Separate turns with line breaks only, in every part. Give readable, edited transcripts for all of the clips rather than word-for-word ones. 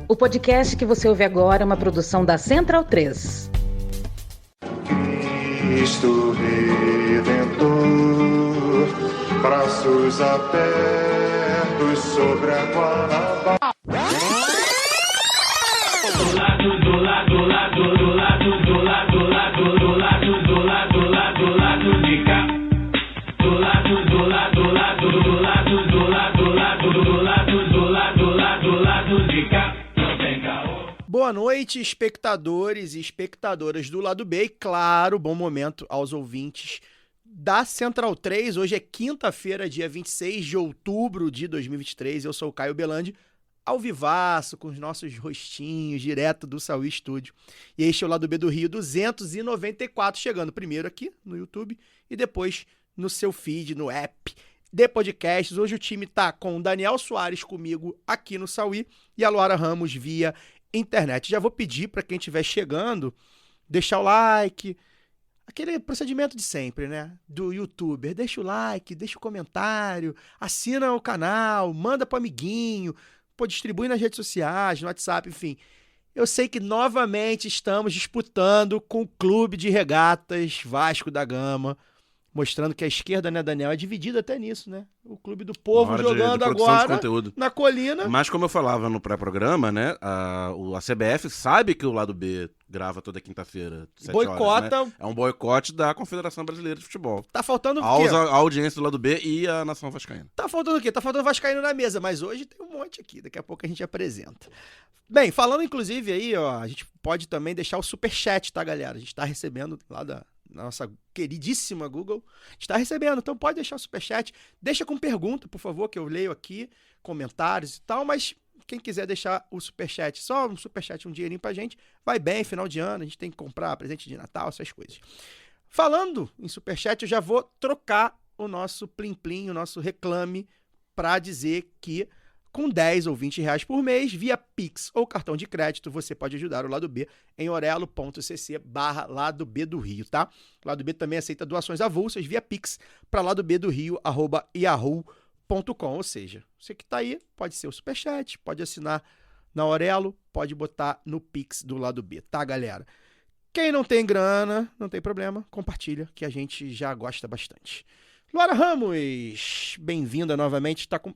O podcast que você ouve agora é uma produção da Central 3.
Cristo Redentor, braços abertos sobre a Guanabara.
Boa noite, espectadores e espectadoras do Lado B e, claro, bom momento aos ouvintes da Central 3. Hoje é quinta-feira, dia 26 de outubro de 2023. Eu sou o Caio Belandi, ao vivaço, com os nossos rostinhos, direto do Saúl Estúdio. E este é o Lado B do Rio 294, chegando primeiro aqui no YouTube e depois no seu feed, no app de podcasts. Hoje o time tá com o Daniel Soares comigo aqui no Saúl e a Luara Ramos via internet. Já vou pedir para quem estiver chegando, deixar o like, aquele procedimento de sempre, né? Do youtuber, deixa o like, deixa o comentário, assina o canal, manda pro amiguinho, pô, distribui nas redes sociais, no WhatsApp, enfim. Eu sei que novamente estamos disputando com o Clube de Regatas Vasco da Gama, mostrando que a esquerda, né, Daniel, é dividida até nisso, né? O Clube do Povo jogando de agora na colina.
Mas como eu falava no pré-programa, né, a CBF sabe que o Lado B grava toda quinta-feira, 7
boicota,
horas, né? É um boicote da Confederação Brasileira de Futebol.
Tá faltando o quê?
A audiência do Lado B e a Nação Vascaína.
Tá faltando o quê? Tá faltando Vascaíno na mesa, mas hoje tem um monte aqui, daqui a pouco a gente apresenta. Bem, falando inclusive aí, ó, a gente pode também deixar o superchat, tá, galera? A gente tá recebendo lá da nossa queridíssima Google, está recebendo, então pode deixar o superchat, deixa com pergunta, por favor, que eu leio aqui, comentários e tal, mas quem quiser deixar o superchat, só um superchat, um dinheirinho pra gente, vai bem, final de ano, a gente tem que comprar presente de Natal, essas coisas. Falando em superchat, eu já vou trocar o nosso plim-plim, o nosso reclame, pra dizer que com 10 ou 20 reais por mês, via Pix ou cartão de crédito, você pode ajudar o Lado B em orelo.cc/Lado B do Rio, tá? O Lado B também aceita doações avulsas via Pix para ladobdorio@yahoo.com, ou seja, você que tá aí, pode ser o superchat, pode assinar na Orelo, pode botar no Pix do Lado B, tá, galera? Quem não tem grana, não tem problema, compartilha, que a gente já gosta bastante. Luara Ramos, bem-vinda novamente, tá com...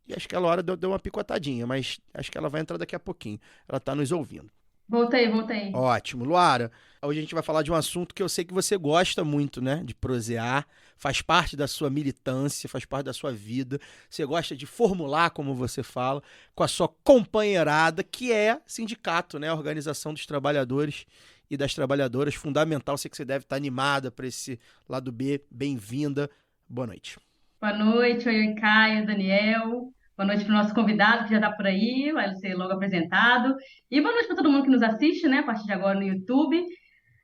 E acho que a Laura deu uma picotadinha, mas acho que ela vai entrar daqui a pouquinho. Ela tá nos ouvindo.
Voltei.
Ótimo. Luara, hoje a gente vai falar de um assunto que eu sei que você gosta muito, né? De prosear, faz parte da sua militância, faz parte da sua vida. Você gosta de formular, como você fala, com a sua companheirada, que é sindicato, né? A Organização dos Trabalhadores e das Trabalhadoras. Fundamental, sei que você deve estar animada para esse Lado B. Bem-vinda. Boa noite.
Boa noite, oi, Caio, Daniel. Boa noite para o nosso convidado que já está por aí, vai ser logo apresentado. E boa noite para todo mundo que nos assiste, né, a partir de agora no YouTube.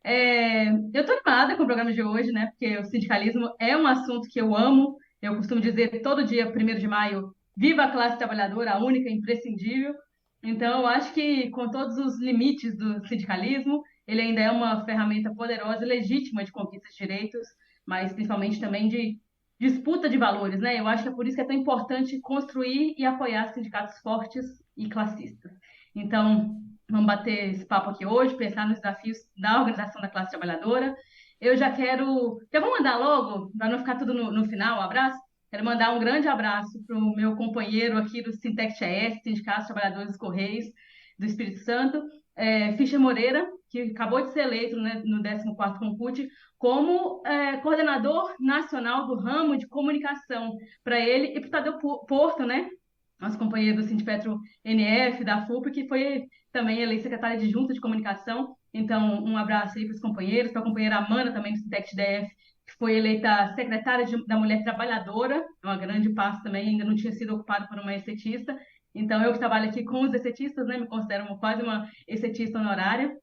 Eu estou animada com o programa de hoje, né, porque o sindicalismo é um assunto que eu amo. Eu costumo dizer todo dia, 1º de maio, viva a classe trabalhadora, a única, imprescindível. Então, eu acho que com todos os limites do sindicalismo, ele ainda é uma ferramenta poderosa e legítima de conquista de direitos, mas principalmente também de disputa de valores, né? Eu acho que é por isso que é tão importante construir e apoiar sindicatos fortes e classistas. Então, vamos bater esse papo aqui hoje, pensar nos desafios da organização da classe trabalhadora. Eu já vou mandar logo, para não ficar tudo no final, um abraço. Quero mandar um grande abraço para o meu companheiro aqui do Sintec-TS, Sindicato dos Trabalhadores dos Correios do Espírito Santo, Fischer Moreira, que acabou de ser eleito, né, no 14º Comput, como coordenador nacional do ramo de comunicação para ele e para o Tadeu Porto, né, nosso companheiro do Sindipetro NF, da FUP, que foi também eleito secretário adjunto de comunicação. Então, um abraço aí para os companheiros, para a companheira Amanda, também do Sintec-DF, que foi eleita secretária da Mulher Trabalhadora, uma grande passo também, ainda não tinha sido ocupado por uma exetista. Então, eu que trabalho aqui com os exetistas, né, me considero quase uma exetista honorária.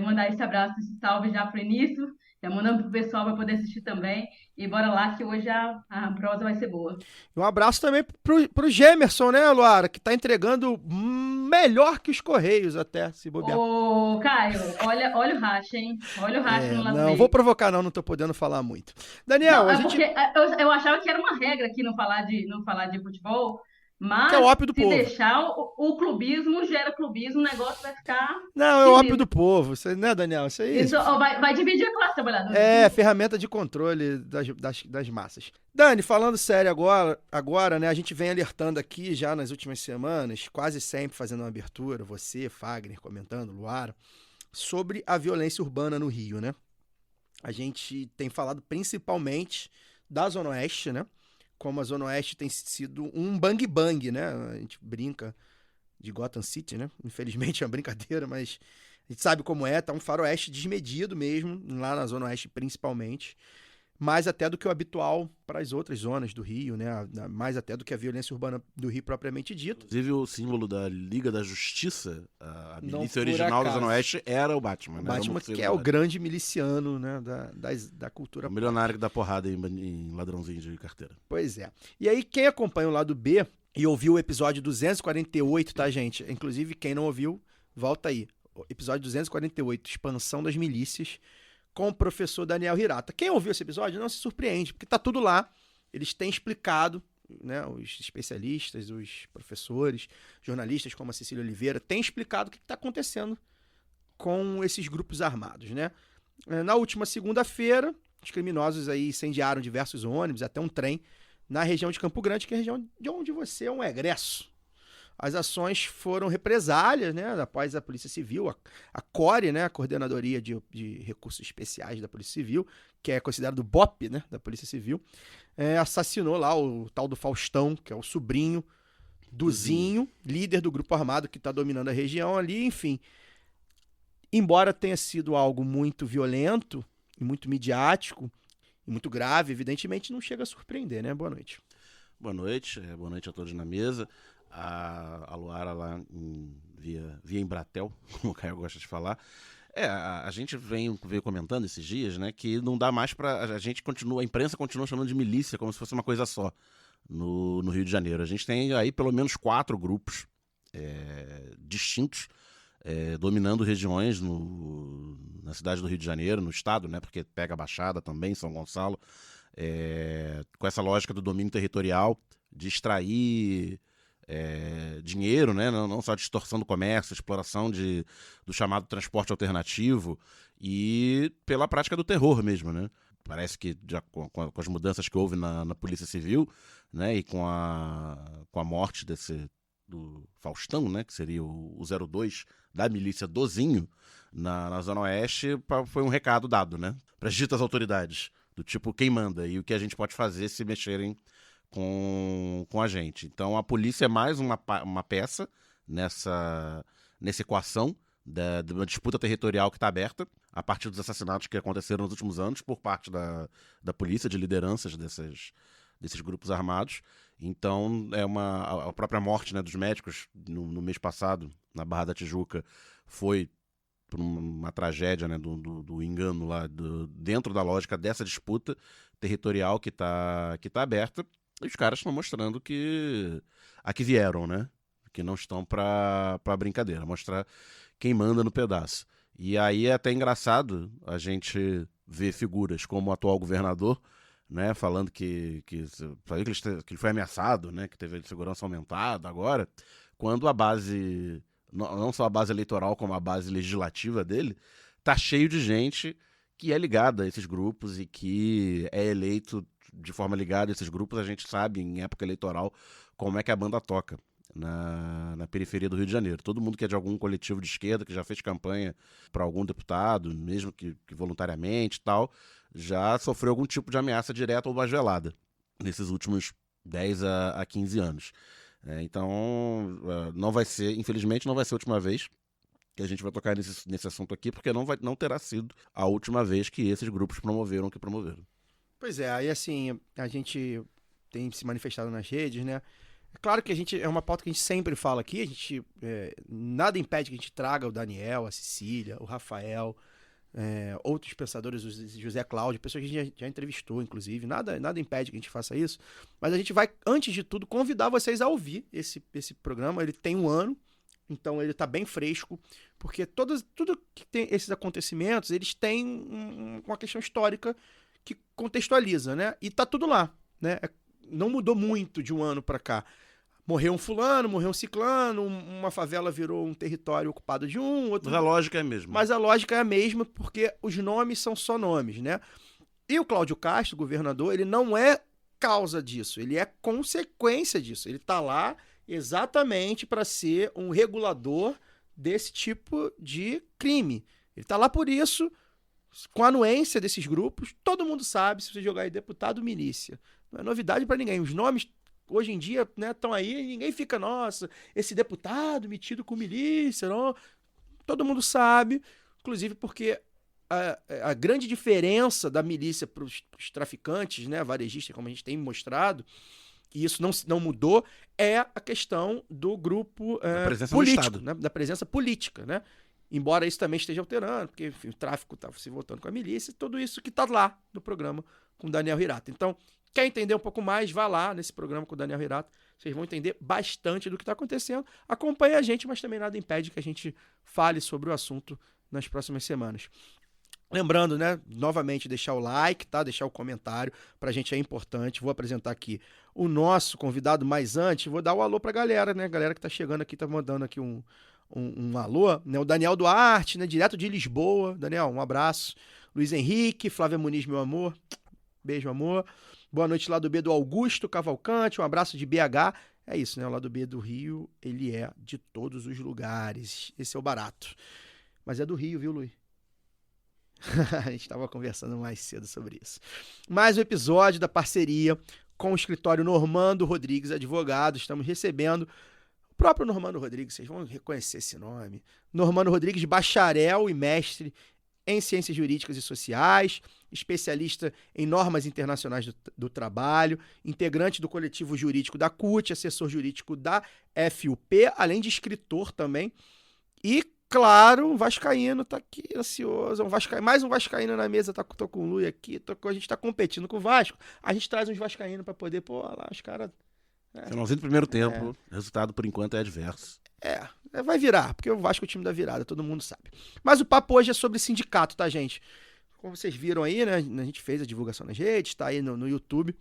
Mandar esse abraço, esse salve já para o início, já mandando para o pessoal para poder assistir também. E bora lá que hoje a prosa vai ser boa.
Um abraço também pro Gemerson, né, Luara, que tá entregando melhor que os Correios até, se bobear.
Ô, Caio, olha o racha, hein? Olha o racha no lado
Não,
dele.
vou provocar não tô podendo falar muito. Daniel,
Não, porque eu achava que era uma regra aqui não falar de futebol, Mas
Que é o ópio do
se
povo.
deixar, o clubismo gera clubismo, o negócio vai ficar
Não, é o ópio
esquisito.
do povo. Isso, né, Daniel? Isso aí.
Isso, ó, vai dividir a classe trabalhadora.
É ferramenta de controle das massas. Dani, falando sério agora, né, a gente vem alertando aqui já nas últimas semanas, quase sempre fazendo uma abertura, você, Fagner, comentando, Luara, sobre a violência urbana no Rio, né? A gente tem falado principalmente da Zona Oeste, né? Como a Zona Oeste tem sido um bang-bang, né? A gente brinca de Gotham City, né? Infelizmente é uma brincadeira, mas a gente sabe como é, tá um faroeste desmedido mesmo, lá na Zona Oeste principalmente, mais até do que o habitual para as outras zonas do Rio, né? Mais até do que a violência urbana do Rio propriamente dito.
Inclusive, o símbolo da Liga da Justiça, a
Não
milícia
por
original da
acaso.
Zona Oeste, era o Batman.
O
né? Era
Batman,
morcego
que é
do
o
Batman.
grande miliciano, né, da cultura
O milionário que dá porrada em ladrãozinho de carteira.
Pois é. E aí, quem acompanha o lado B e ouviu o episódio 248, tá, gente? Inclusive, quem não ouviu, volta aí. O episódio 248, Expansão das Milícias, com o professor Daniel Hirata. Quem ouviu esse episódio não se surpreende, porque tá tudo lá. Eles têm explicado, né? Os especialistas, os professores, jornalistas como a Cecília Oliveira, têm explicado o que está acontecendo com esses grupos armados, né? Na última segunda-feira, os criminosos aí incendiaram diversos ônibus, até um trem, na região de Campo Grande, que é a região de onde você é um egresso. As ações foram represálias, né, após a Polícia Civil, a CORE, né, a Coordenadoria de Recursos Especiais da Polícia Civil, que é considerado o BOP, né, da Polícia Civil, assassinou lá o tal do Faustão, que é o sobrinho do Zinho, líder do grupo armado que está dominando a região ali, enfim. Embora tenha sido algo muito violento e muito midiático e muito grave, evidentemente não chega a surpreender, né? Boa noite.
Boa noite a todos na mesa. A Luara lá via Embratel, como o Caio gosta de falar. A gente veio comentando esses dias, né, que não dá mais pra... A imprensa continua chamando de milícia como se fosse uma coisa só no Rio de Janeiro. A gente tem aí pelo menos 4 grupos distintos dominando regiões na cidade do Rio de Janeiro, no estado, né, porque pega a Baixada também, São Gonçalo, com essa lógica do domínio territorial, de extrair dinheiro, né? Não só distorção do comércio, exploração do chamado transporte alternativo e pela prática do terror mesmo, né? Parece que já com as mudanças que houve na Polícia Civil, né? E com a morte do Faustão, né? Que seria o 02 da milícia Dozinho na Zona Oeste, foi um recado dado, né? Para as ditas autoridades, do tipo quem manda e o que a gente pode fazer se mexerem com a gente. Então a polícia é mais uma peça nessa equação de uma disputa territorial que está aberta a partir dos assassinatos que aconteceram nos últimos anos por parte da polícia, de lideranças desses grupos armados. Então a própria morte, né, dos médicos no mês passado na Barra da Tijuca foi por uma tragédia, né, do engano lá dentro da lógica dessa disputa territorial que tá aberta. E os caras estão mostrando que aqui vieram, né? Que não estão pra brincadeira, mostrar quem manda no pedaço. E aí é até engraçado a gente ver figuras como o atual governador, né? Falando que ele foi ameaçado, né? Que teve a segurança aumentada agora, quando a base, não só a base eleitoral, como a base legislativa dele, tá cheio de gente que é ligada a esses grupos e que é eleito de forma ligada a esses grupos. A gente sabe, em época eleitoral, como é que a banda toca na periferia do Rio de Janeiro. Todo mundo que é de algum coletivo de esquerda, que já fez campanha para algum deputado, mesmo que voluntariamente e tal, já sofreu algum tipo de ameaça direta ou mais velada nesses últimos 10 a 15 anos. Então, infelizmente, não vai ser a última vez que a gente vai tocar nesse assunto aqui, porque não terá sido a última vez que esses grupos promoveram o que promoveram.
Pois é, aí assim, a gente tem se manifestado nas redes, né? É claro que é uma pauta que a gente sempre fala aqui, nada impede que a gente traga o Daniel, a Cecília, o Rafael, outros pensadores, o José Cláudio, pessoas que a gente já entrevistou, inclusive, nada impede que a gente faça isso, mas a gente vai, antes de tudo, convidar vocês a ouvir esse programa. Ele tem 1 ano, então ele está bem fresco, porque tudo que tem esses acontecimentos, eles têm uma questão histórica que contextualiza, né? E tá tudo lá, né? Não mudou muito de 1 ano para cá. morreu um fulano, morreu um ciclano, uma favela virou um território ocupado de um, outro...
Mas a lógica é a mesma.
Mas a lógica é a mesma, porque os nomes são só nomes, né? E o Cláudio Castro, governador, ele não é causa disso, ele é consequência disso. Ele está lá exatamente para ser um regulador desse tipo de crime. Ele está lá por isso, com a anuência desses grupos. Todo mundo sabe, se você jogar aí deputado, milícia. Não é novidade para ninguém. Os nomes, hoje em dia, estão aí e ninguém fica, nossa, esse deputado metido com milícia. Não. Todo mundo sabe, inclusive porque a grande diferença da milícia para os traficantes, né, varejistas, como a gente tem mostrado, e isso não mudou, é a questão do grupo político, né, da presença política, né? Embora isso também esteja alterando, porque enfim, o tráfico está se voltando com a milícia, tudo isso que está lá no programa com o Daniel Hirata. Então, quer entender um pouco mais, vá lá nesse programa com o Daniel Hirata, vocês vão entender bastante do que está acontecendo. Acompanhe a gente, mas também nada impede que a gente fale sobre o assunto nas próximas semanas. Lembrando, né, novamente, deixar o like, tá? Deixar o comentário, pra gente é importante. Vou apresentar aqui o nosso convidado, mas antes, vou dar o alô pra galera, né? Galera que tá chegando aqui, tá mandando aqui um alô, né? O Daniel Duarte, né? Direto de Lisboa. Daniel, um abraço. Luiz Henrique, Flávia Muniz, meu amor. Beijo, amor. Boa noite lá do B do Augusto Cavalcante, um abraço de BH. É isso, né? O lado B do Rio, ele é de todos os lugares. Esse é o barato. Mas é do Rio, viu, Luiz? A gente estava conversando mais cedo sobre isso. Mais um episódio da parceria com o escritório Normando Rodrigues Advogados. Estamos recebendo o próprio Normando Rodrigues, vocês vão reconhecer esse nome. Normando Rodrigues, bacharel e mestre em Ciências Jurídicas e Sociais, especialista em normas internacionais do trabalho, integrante do coletivo jurídico da CUT, assessor jurídico da FUP, além de escritor também. E claro, um vascaíno tá aqui ansioso, mais um vascaíno na mesa, tô com o Lui aqui, a gente tá competindo com o Vasco, a gente traz uns vascaínos pra poder, lá, os caras...
Finalzinho do primeiro tempo, o resultado por enquanto é adverso.
Vai virar, porque o Vasco é o time da virada, todo mundo sabe. Mas o papo hoje é sobre sindicato, tá, gente? Como vocês viram aí, né, a gente fez a divulgação nas redes, tá aí no YouTube,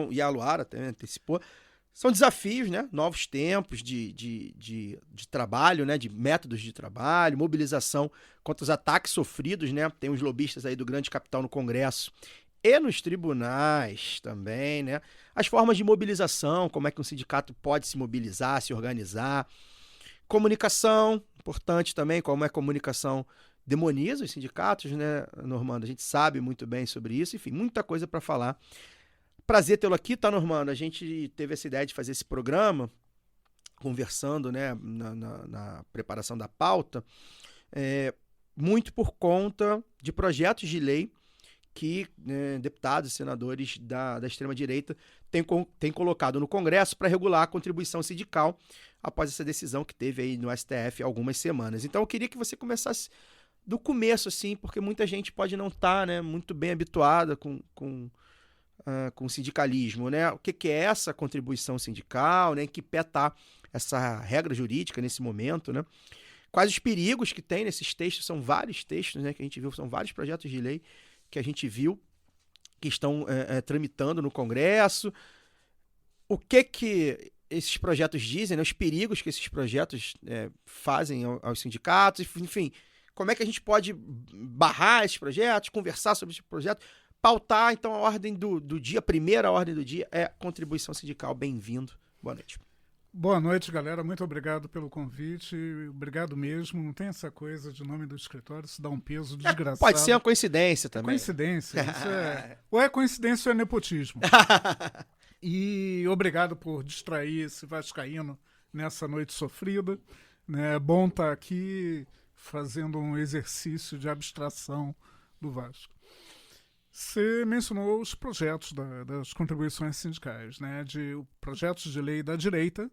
e a Luara até antecipou. São desafios, né? Novos tempos de trabalho, né? De métodos de trabalho, mobilização contra os ataques sofridos, né? Tem uns lobistas aí do grande capital no Congresso e nos tribunais também, né? As formas de mobilização, como é que um sindicato pode se mobilizar, se organizar. Comunicação, importante também, como é que a comunicação demoniza os sindicatos, né, Normando? A gente sabe muito bem sobre isso, enfim, muita coisa para falar. Prazer tê-lo aqui, tá, Normando? A gente teve essa ideia de fazer esse programa, conversando, né, na preparação da pauta, muito por conta de projetos de lei que deputados e senadores da extrema-direita têm colocado no Congresso para regular a contribuição sindical após essa decisão que teve aí no STF há algumas semanas. Então eu queria que você começasse do começo, assim, porque muita gente pode não estar, né, muito bem habituada com o sindicalismo, né? O que é essa contribuição sindical, né? Em que pé está essa regra jurídica nesse momento, né? Quais os perigos que tem nesses textos? São vários textos, né, que a gente viu, são vários projetos de lei que a gente viu que estão tramitando no Congresso. O que esses projetos dizem, né? Os perigos que esses projetos fazem aos sindicatos, enfim, como é que a gente pode barrar esses projetos, conversar sobre esses projetos, pautar, então, a ordem do dia, a primeira ordem do dia é contribuição sindical. Bem-vindo. Boa noite.
Boa noite, galera. Muito obrigado pelo convite. Obrigado mesmo. Não tem essa coisa de nome do escritório, isso dá um peso desgraçado.
Pode ser uma coincidência também.
Coincidência. Isso ou é coincidência ou é nepotismo. E obrigado por distrair esse vascaíno nessa noite sofrida. É bom estar aqui fazendo um exercício de abstração do Vasco. Você mencionou os projetos das contribuições sindicais, né, de projetos de lei da direita,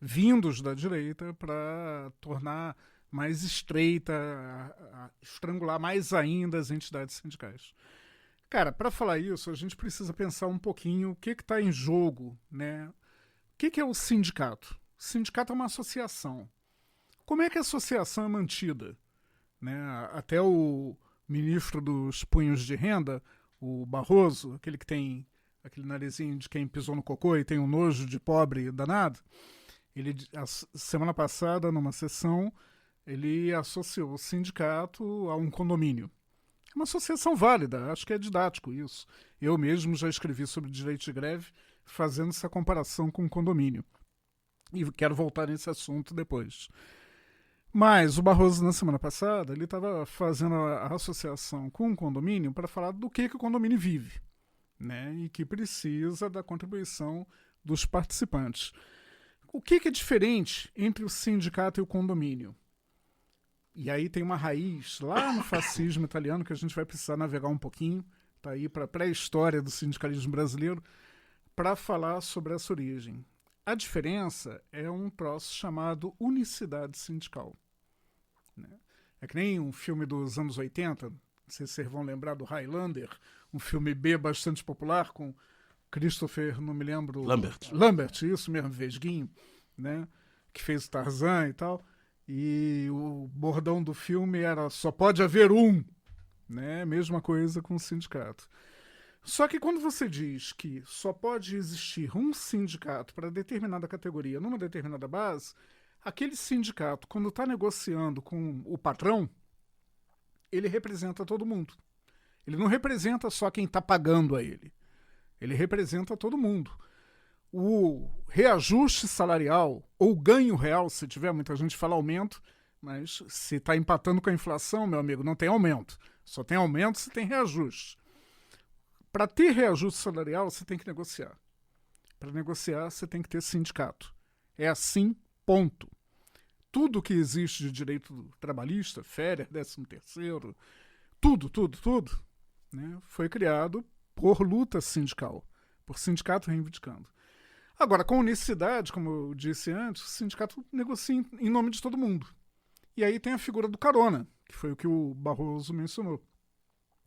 vindos da direita, para tornar mais estreita, estrangular mais ainda as entidades sindicais. Cara, para falar isso, a gente precisa pensar um pouquinho o que está em jogo, né? O que é o sindicato? O sindicato é uma associação. Como é que a associação é mantida? Né? Até o ministro dos punhos de renda, o Barroso, aquele que tem aquele narizinho de quem pisou no cocô e tem um nojo de pobre danado, a semana passada, numa sessão, ele associou o sindicato a um condomínio. É uma associação válida, acho que é didático isso. Eu mesmo já escrevi sobre direito de greve fazendo essa comparação com o condomínio. E quero voltar nesse assunto depois. Mas o Barroso, na semana passada, ele estava fazendo a associação com o condomínio para falar do que o condomínio vive, né? E que precisa da contribuição dos participantes. O que é diferente entre o sindicato e o condomínio? E aí tem uma raiz lá no fascismo italiano que a gente vai precisar navegar um pouquinho, tá aí para a pré-história do sindicalismo brasileiro, para falar sobre essa origem. A diferença é um troço chamado unicidade sindical. Né? É que nem um filme dos anos 80, não sei se vocês vão lembrar do Highlander, um filme B bastante popular com Christopher, não me lembro... Lambert, isso mesmo, Vesguinho, né? Que fez o Tarzan e tal. E o bordão do filme era só pode haver um, né? Mesma coisa com o sindicato. Só que quando você diz que só pode existir um sindicato para determinada categoria numa determinada base, aquele sindicato, quando está negociando com o patrão, ele representa todo mundo. Ele não representa só quem está pagando a ele. Ele representa todo mundo. O reajuste salarial ou ganho real, se tiver, muita gente fala aumento, mas se está empatando com a inflação, meu amigo, não tem aumento. Só tem aumento se tem reajuste. Para ter reajuste salarial, você tem que negociar. Para negociar, você tem que ter sindicato. É assim, ponto. Tudo que existe de direito trabalhista, férias, 13º, tudo, né, foi criado por luta sindical, por sindicato reivindicando. Agora, com unicidade, como eu disse antes, o sindicato negocia em nome de todo mundo. E aí tem a figura do carona, que foi o que o Barroso mencionou,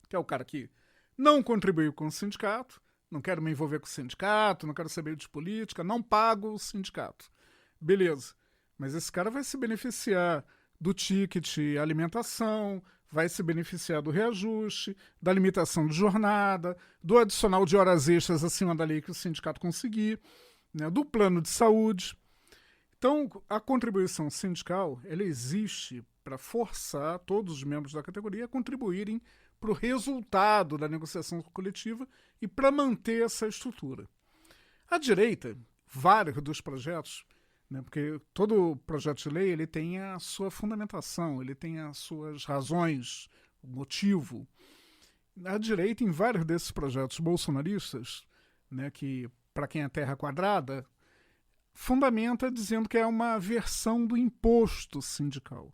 que é o cara que não contribuiu com o sindicato, não quero me envolver com o sindicato, não quero saber de política, não pago o sindicato. Beleza, mas esse cara vai se beneficiar do ticket alimentação, vai se beneficiar do reajuste, da limitação de jornada, do adicional de horas extras acima da lei que o sindicato conseguir, né, do plano de saúde. Então, a contribuição sindical ela existe para forçar todos os membros da categoria a contribuírem para o resultado da negociação coletiva e para manter essa estrutura. A direita, vários dos projetos, né, porque todo projeto de lei ele tem a sua fundamentação, ele tem as suas razões, o motivo. A direita, em vários desses projetos bolsonaristas, né, que para quem é terra quadrada, fundamenta dizendo que é uma versão do imposto sindical.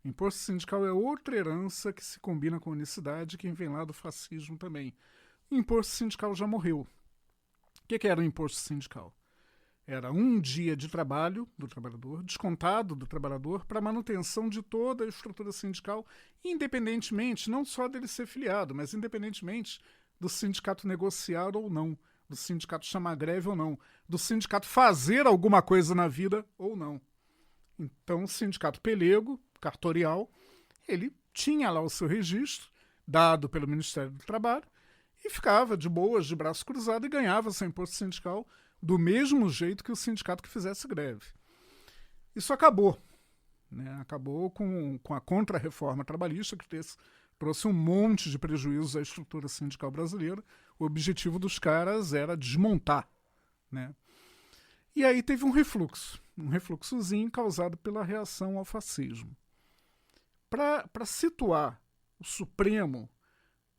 O imposto sindical é outra herança que se combina com a unicidade, que vem lá do fascismo também. O imposto sindical já morreu. O que era o imposto sindical? Era um dia de trabalho do trabalhador, descontado do trabalhador, para manutenção de toda a estrutura sindical, independentemente, não só dele ser filiado, mas independentemente do sindicato negociar ou não, do sindicato chamar greve ou não, do sindicato fazer alguma coisa na vida ou não. Então, o sindicato pelego, cartorial, ele tinha lá o seu registro, dado pelo Ministério do Trabalho, e ficava de boas, de braço cruzado, e ganhava seu imposto sindical do mesmo jeito que o sindicato que fizesse greve. Isso acabou. Né? Acabou com a contra-reforma trabalhista, que trouxe um monte de prejuízos à estrutura sindical brasileira. O objetivo dos caras era desmontar. Né? E aí teve um refluxozinho causado pela reação ao fascismo. Para situar o Supremo,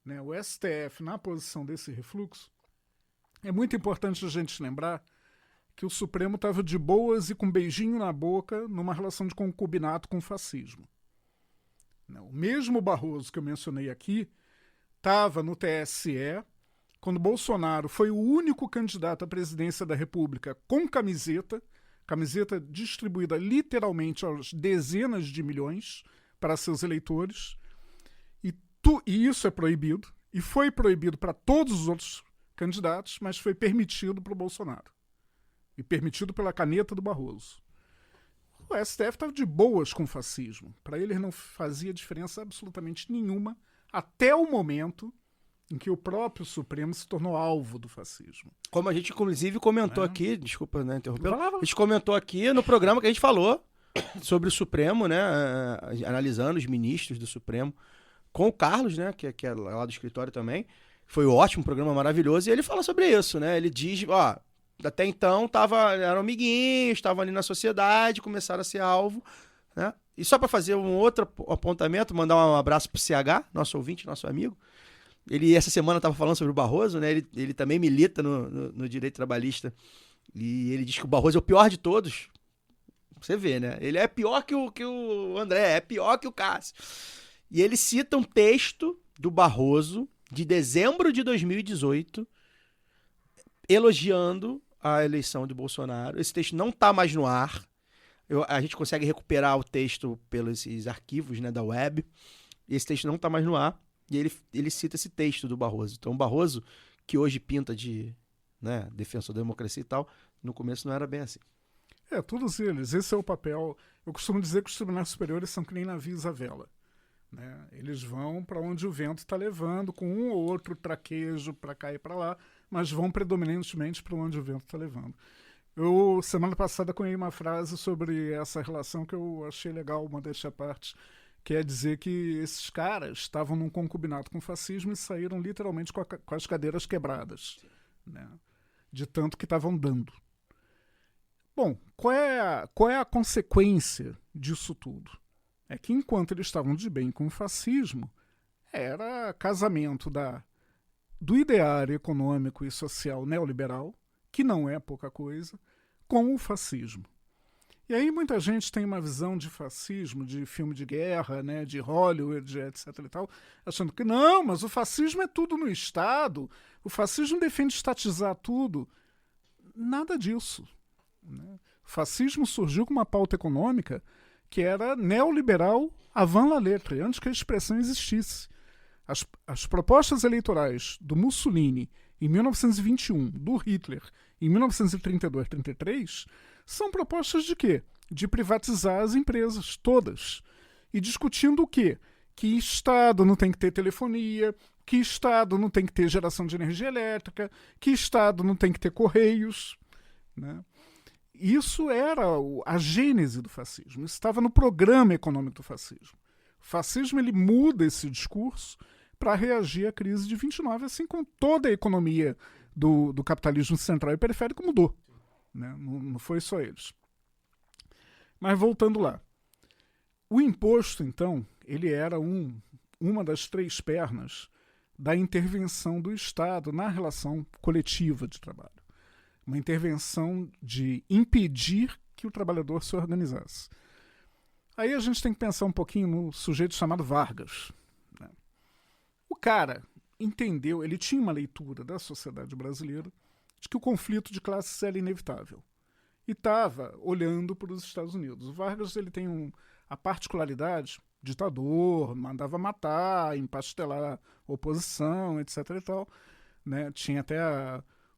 né, o STF, na posição desse refluxo, é muito importante a gente lembrar que o Supremo estava de boas e com um beijinho na boca numa relação de concubinato com o fascismo. O mesmo Barroso que eu mencionei aqui estava no TSE quando Bolsonaro foi o único candidato à presidência da República com camiseta distribuída literalmente aos dezenas de milhões para seus eleitores, e isso é proibido, e foi proibido para todos os outros candidatos, mas foi permitido para o Bolsonaro. E permitido pela caneta do Barroso. O STF estava de boas com o fascismo. Para ele não fazia diferença absolutamente nenhuma, até o momento em que o próprio Supremo se tornou alvo do fascismo.
Como a gente, inclusive, comentou aqui, desculpa, né, interromper,
Vai lá.
a gente comentou aqui no programa que a gente falou sobre o Supremo, né, analisando os ministros do Supremo, com o Carlos, né, que é lá do escritório também. Foi ótimo, um programa maravilhoso, e ele fala sobre isso, né, ele diz, ó, até então eram amiguinhos, estavam ali na sociedade, começaram a ser alvo, né, e só para fazer um outro apontamento, mandar um abraço pro CH, nosso ouvinte, nosso amigo. Ele, essa semana, estava falando sobre o Barroso, né? Ele também milita no direito trabalhista. E ele diz que o Barroso é o pior de todos. Você vê, né? Ele é pior que o André, é pior que o Cássio. E ele cita um texto do Barroso, de dezembro de 2018, elogiando a eleição de Bolsonaro. Esse texto não está mais no ar. A gente consegue recuperar o texto pelos arquivos, né, da web. E esse texto não está mais no ar. E ele cita esse texto do Barroso. Então, o Barroso, que hoje pinta de, né, defensor da democracia e tal, no começo não era bem assim.
Todos eles. Esse é o papel. Eu costumo dizer que os tribunais superiores são que nem navios à vela. Né? Eles vão para onde o vento está levando, com um ou outro traquejo para cá e para lá, mas vão predominantemente para onde o vento está levando. Eu, semana passada, cunhei uma frase sobre essa relação que eu achei legal, modéstia à parte, quer dizer que esses caras estavam num concubinato com o fascismo e saíram literalmente com as cadeiras quebradas, né? De tanto que estavam dando. Bom, qual é a consequência disso tudo? É que enquanto eles estavam de bem com o fascismo, era casamento do ideário econômico e social neoliberal, que não é pouca coisa, com o fascismo. E aí muita gente tem uma visão de fascismo, de filme de guerra, né, de Hollywood, etc. e tal, achando que não, mas o fascismo é tudo no Estado, o fascismo defende estatizar tudo. Nada disso. Né? O fascismo surgiu com uma pauta econômica que era neoliberal avant la lettre, antes que a expressão existisse. As propostas eleitorais do Mussolini em 1921, do Hitler em 1932-33, são propostas de quê? De privatizar as empresas todas. E discutindo o quê? Que Estado não tem que ter telefonia, que Estado não tem que ter geração de energia elétrica, que Estado não tem que ter correios. Né? Isso era a gênese do fascismo. Isso estava no programa econômico do fascismo. O fascismo ele muda esse discurso para reagir à crise de 29, assim como toda a economia do capitalismo central e periférico mudou. Né? Não foi só eles. Mas voltando lá. O imposto, então, ele era uma das três pernas da intervenção do Estado na relação coletiva de trabalho. Uma intervenção de impedir que o trabalhador se organizasse. Aí a gente tem que pensar um pouquinho no sujeito chamado Vargas. Né? O cara entendeu, ele tinha uma leitura da sociedade brasileira de que o conflito de classes era inevitável. E estava olhando para os Estados Unidos. O Vargas ele tem a particularidade, ditador, mandava matar, empastelar oposição, etc. e tal. Né? Tinha até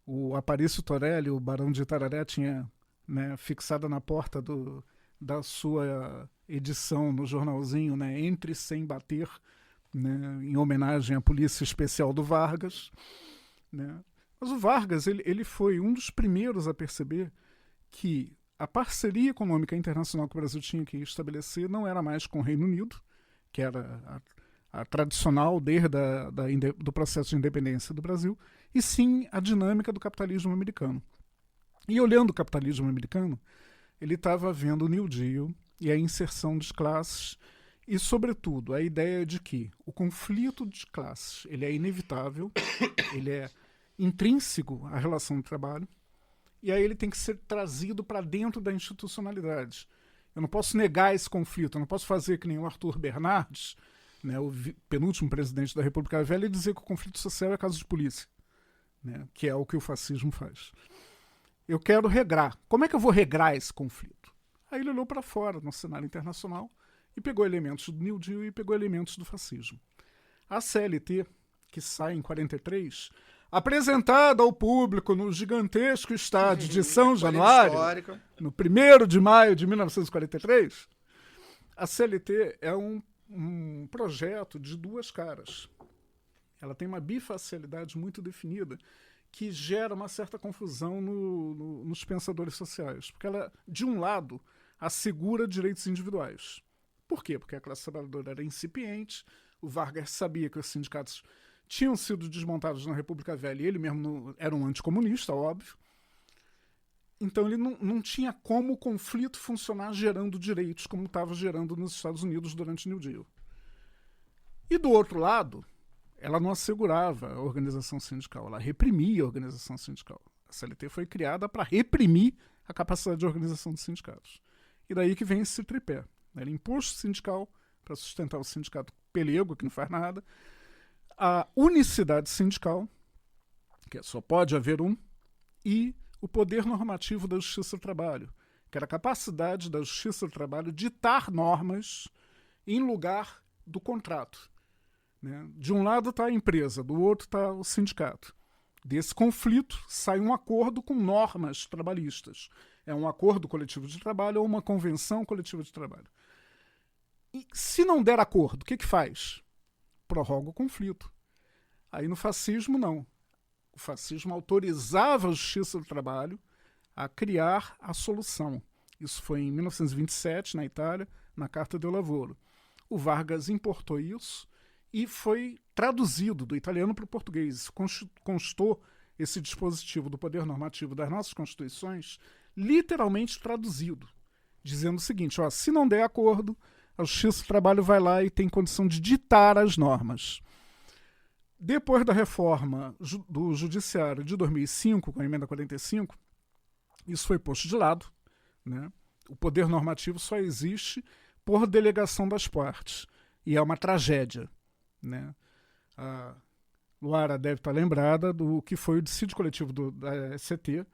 o Aparício Torelli, o Barão de Itararé, tinha, né, fixada na porta da sua edição no jornalzinho, né, Entre Sem Bater, né, em homenagem à Polícia Especial do Vargas. Né? Mas o Vargas ele foi um dos primeiros a perceber que a parceria econômica internacional que o Brasil tinha que estabelecer não era mais com o Reino Unido, que era a tradicional desde do processo de independência do Brasil, e sim a dinâmica do capitalismo americano. E olhando o capitalismo americano, ele estava vendo o New Deal e a inserção de classes e, sobretudo, a ideia de que o conflito de classes ele é inevitável, ele é intrínseco à relação de trabalho, e aí ele tem que ser trazido para dentro da institucionalidade. Eu não posso negar esse conflito, eu não posso fazer que nem o Arthur Bernardes, né, o penúltimo presidente da República Velha, e dizer que o conflito social é caso de polícia, né, que é o que o fascismo faz. Eu quero regrar. Como é que eu vou regrar esse conflito? Aí ele olhou para fora, no cenário internacional, e pegou elementos do New Deal e pegou elementos do fascismo. A CLT, que sai em 43, apresentada ao público no gigantesco estádio de São Januário, no 1º de maio de 1943, a CLT é um projeto de duas caras. ela tem uma bifacialidade muito definida que gera uma certa confusão nos pensadores sociais. Porque ela, de um lado, assegura direitos individuais. Por quê? Porque a classe trabalhadora era incipiente, o Vargas sabia que os sindicatos tinham sido desmontados na República Velha e ele mesmo era um anticomunista, óbvio. Então ele não tinha como o conflito funcionar gerando direitos como estava gerando nos Estados Unidos durante o New Deal. E do outro lado, ela não assegurava a organização sindical, ela reprimia a organização sindical. A CLT foi criada para reprimir a capacidade de organização dos sindicatos. E daí que vem esse tripé. Era imposto sindical para sustentar o sindicato pelego, que não faz nada, a unicidade sindical, que só pode haver um, e o poder normativo da Justiça do Trabalho, que era a capacidade da Justiça do Trabalho ditar normas em lugar do contrato. Né? De um lado está a empresa, do outro está o sindicato. Desse conflito sai um acordo com normas trabalhistas. É um acordo coletivo de trabalho ou uma convenção coletiva de trabalho. E se não der acordo, o que faz? Prorroga o conflito. Aí no fascismo, não. O fascismo autorizava a Justiça do Trabalho a criar a solução. Isso foi em 1927, na Itália, na Carta del Lavoro. O Vargas importou isso e foi traduzido do italiano para o português. Constou esse dispositivo do poder normativo das nossas constituições literalmente traduzido, dizendo o seguinte, ó, se não der acordo, a Justiça do Trabalho vai lá e tem condição de ditar as normas. Depois da reforma do Judiciário de 2005, com a emenda 45, isso foi posto de lado. Né? O poder normativo só existe por delegação das partes. E é uma tragédia. Né? A Luara deve estar lembrada do que foi o dissídio coletivo da SCT,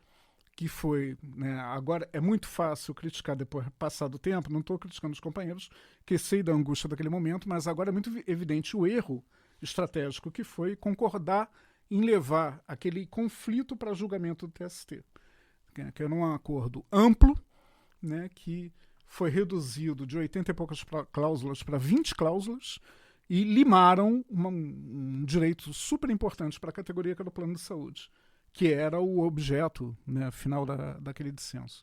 que foi, né, agora é muito fácil criticar depois passado o tempo, não estou criticando os companheiros, que sei da angústia daquele momento, mas agora é muito evidente o erro estratégico que foi concordar em levar aquele conflito para julgamento do TST, que era um acordo amplo, né, que foi reduzido de 80 e poucas cláusulas para 20 cláusulas e limaram um direito super importante para a categoria que era o plano de saúde, que era o objeto, né, final daquele dissenso.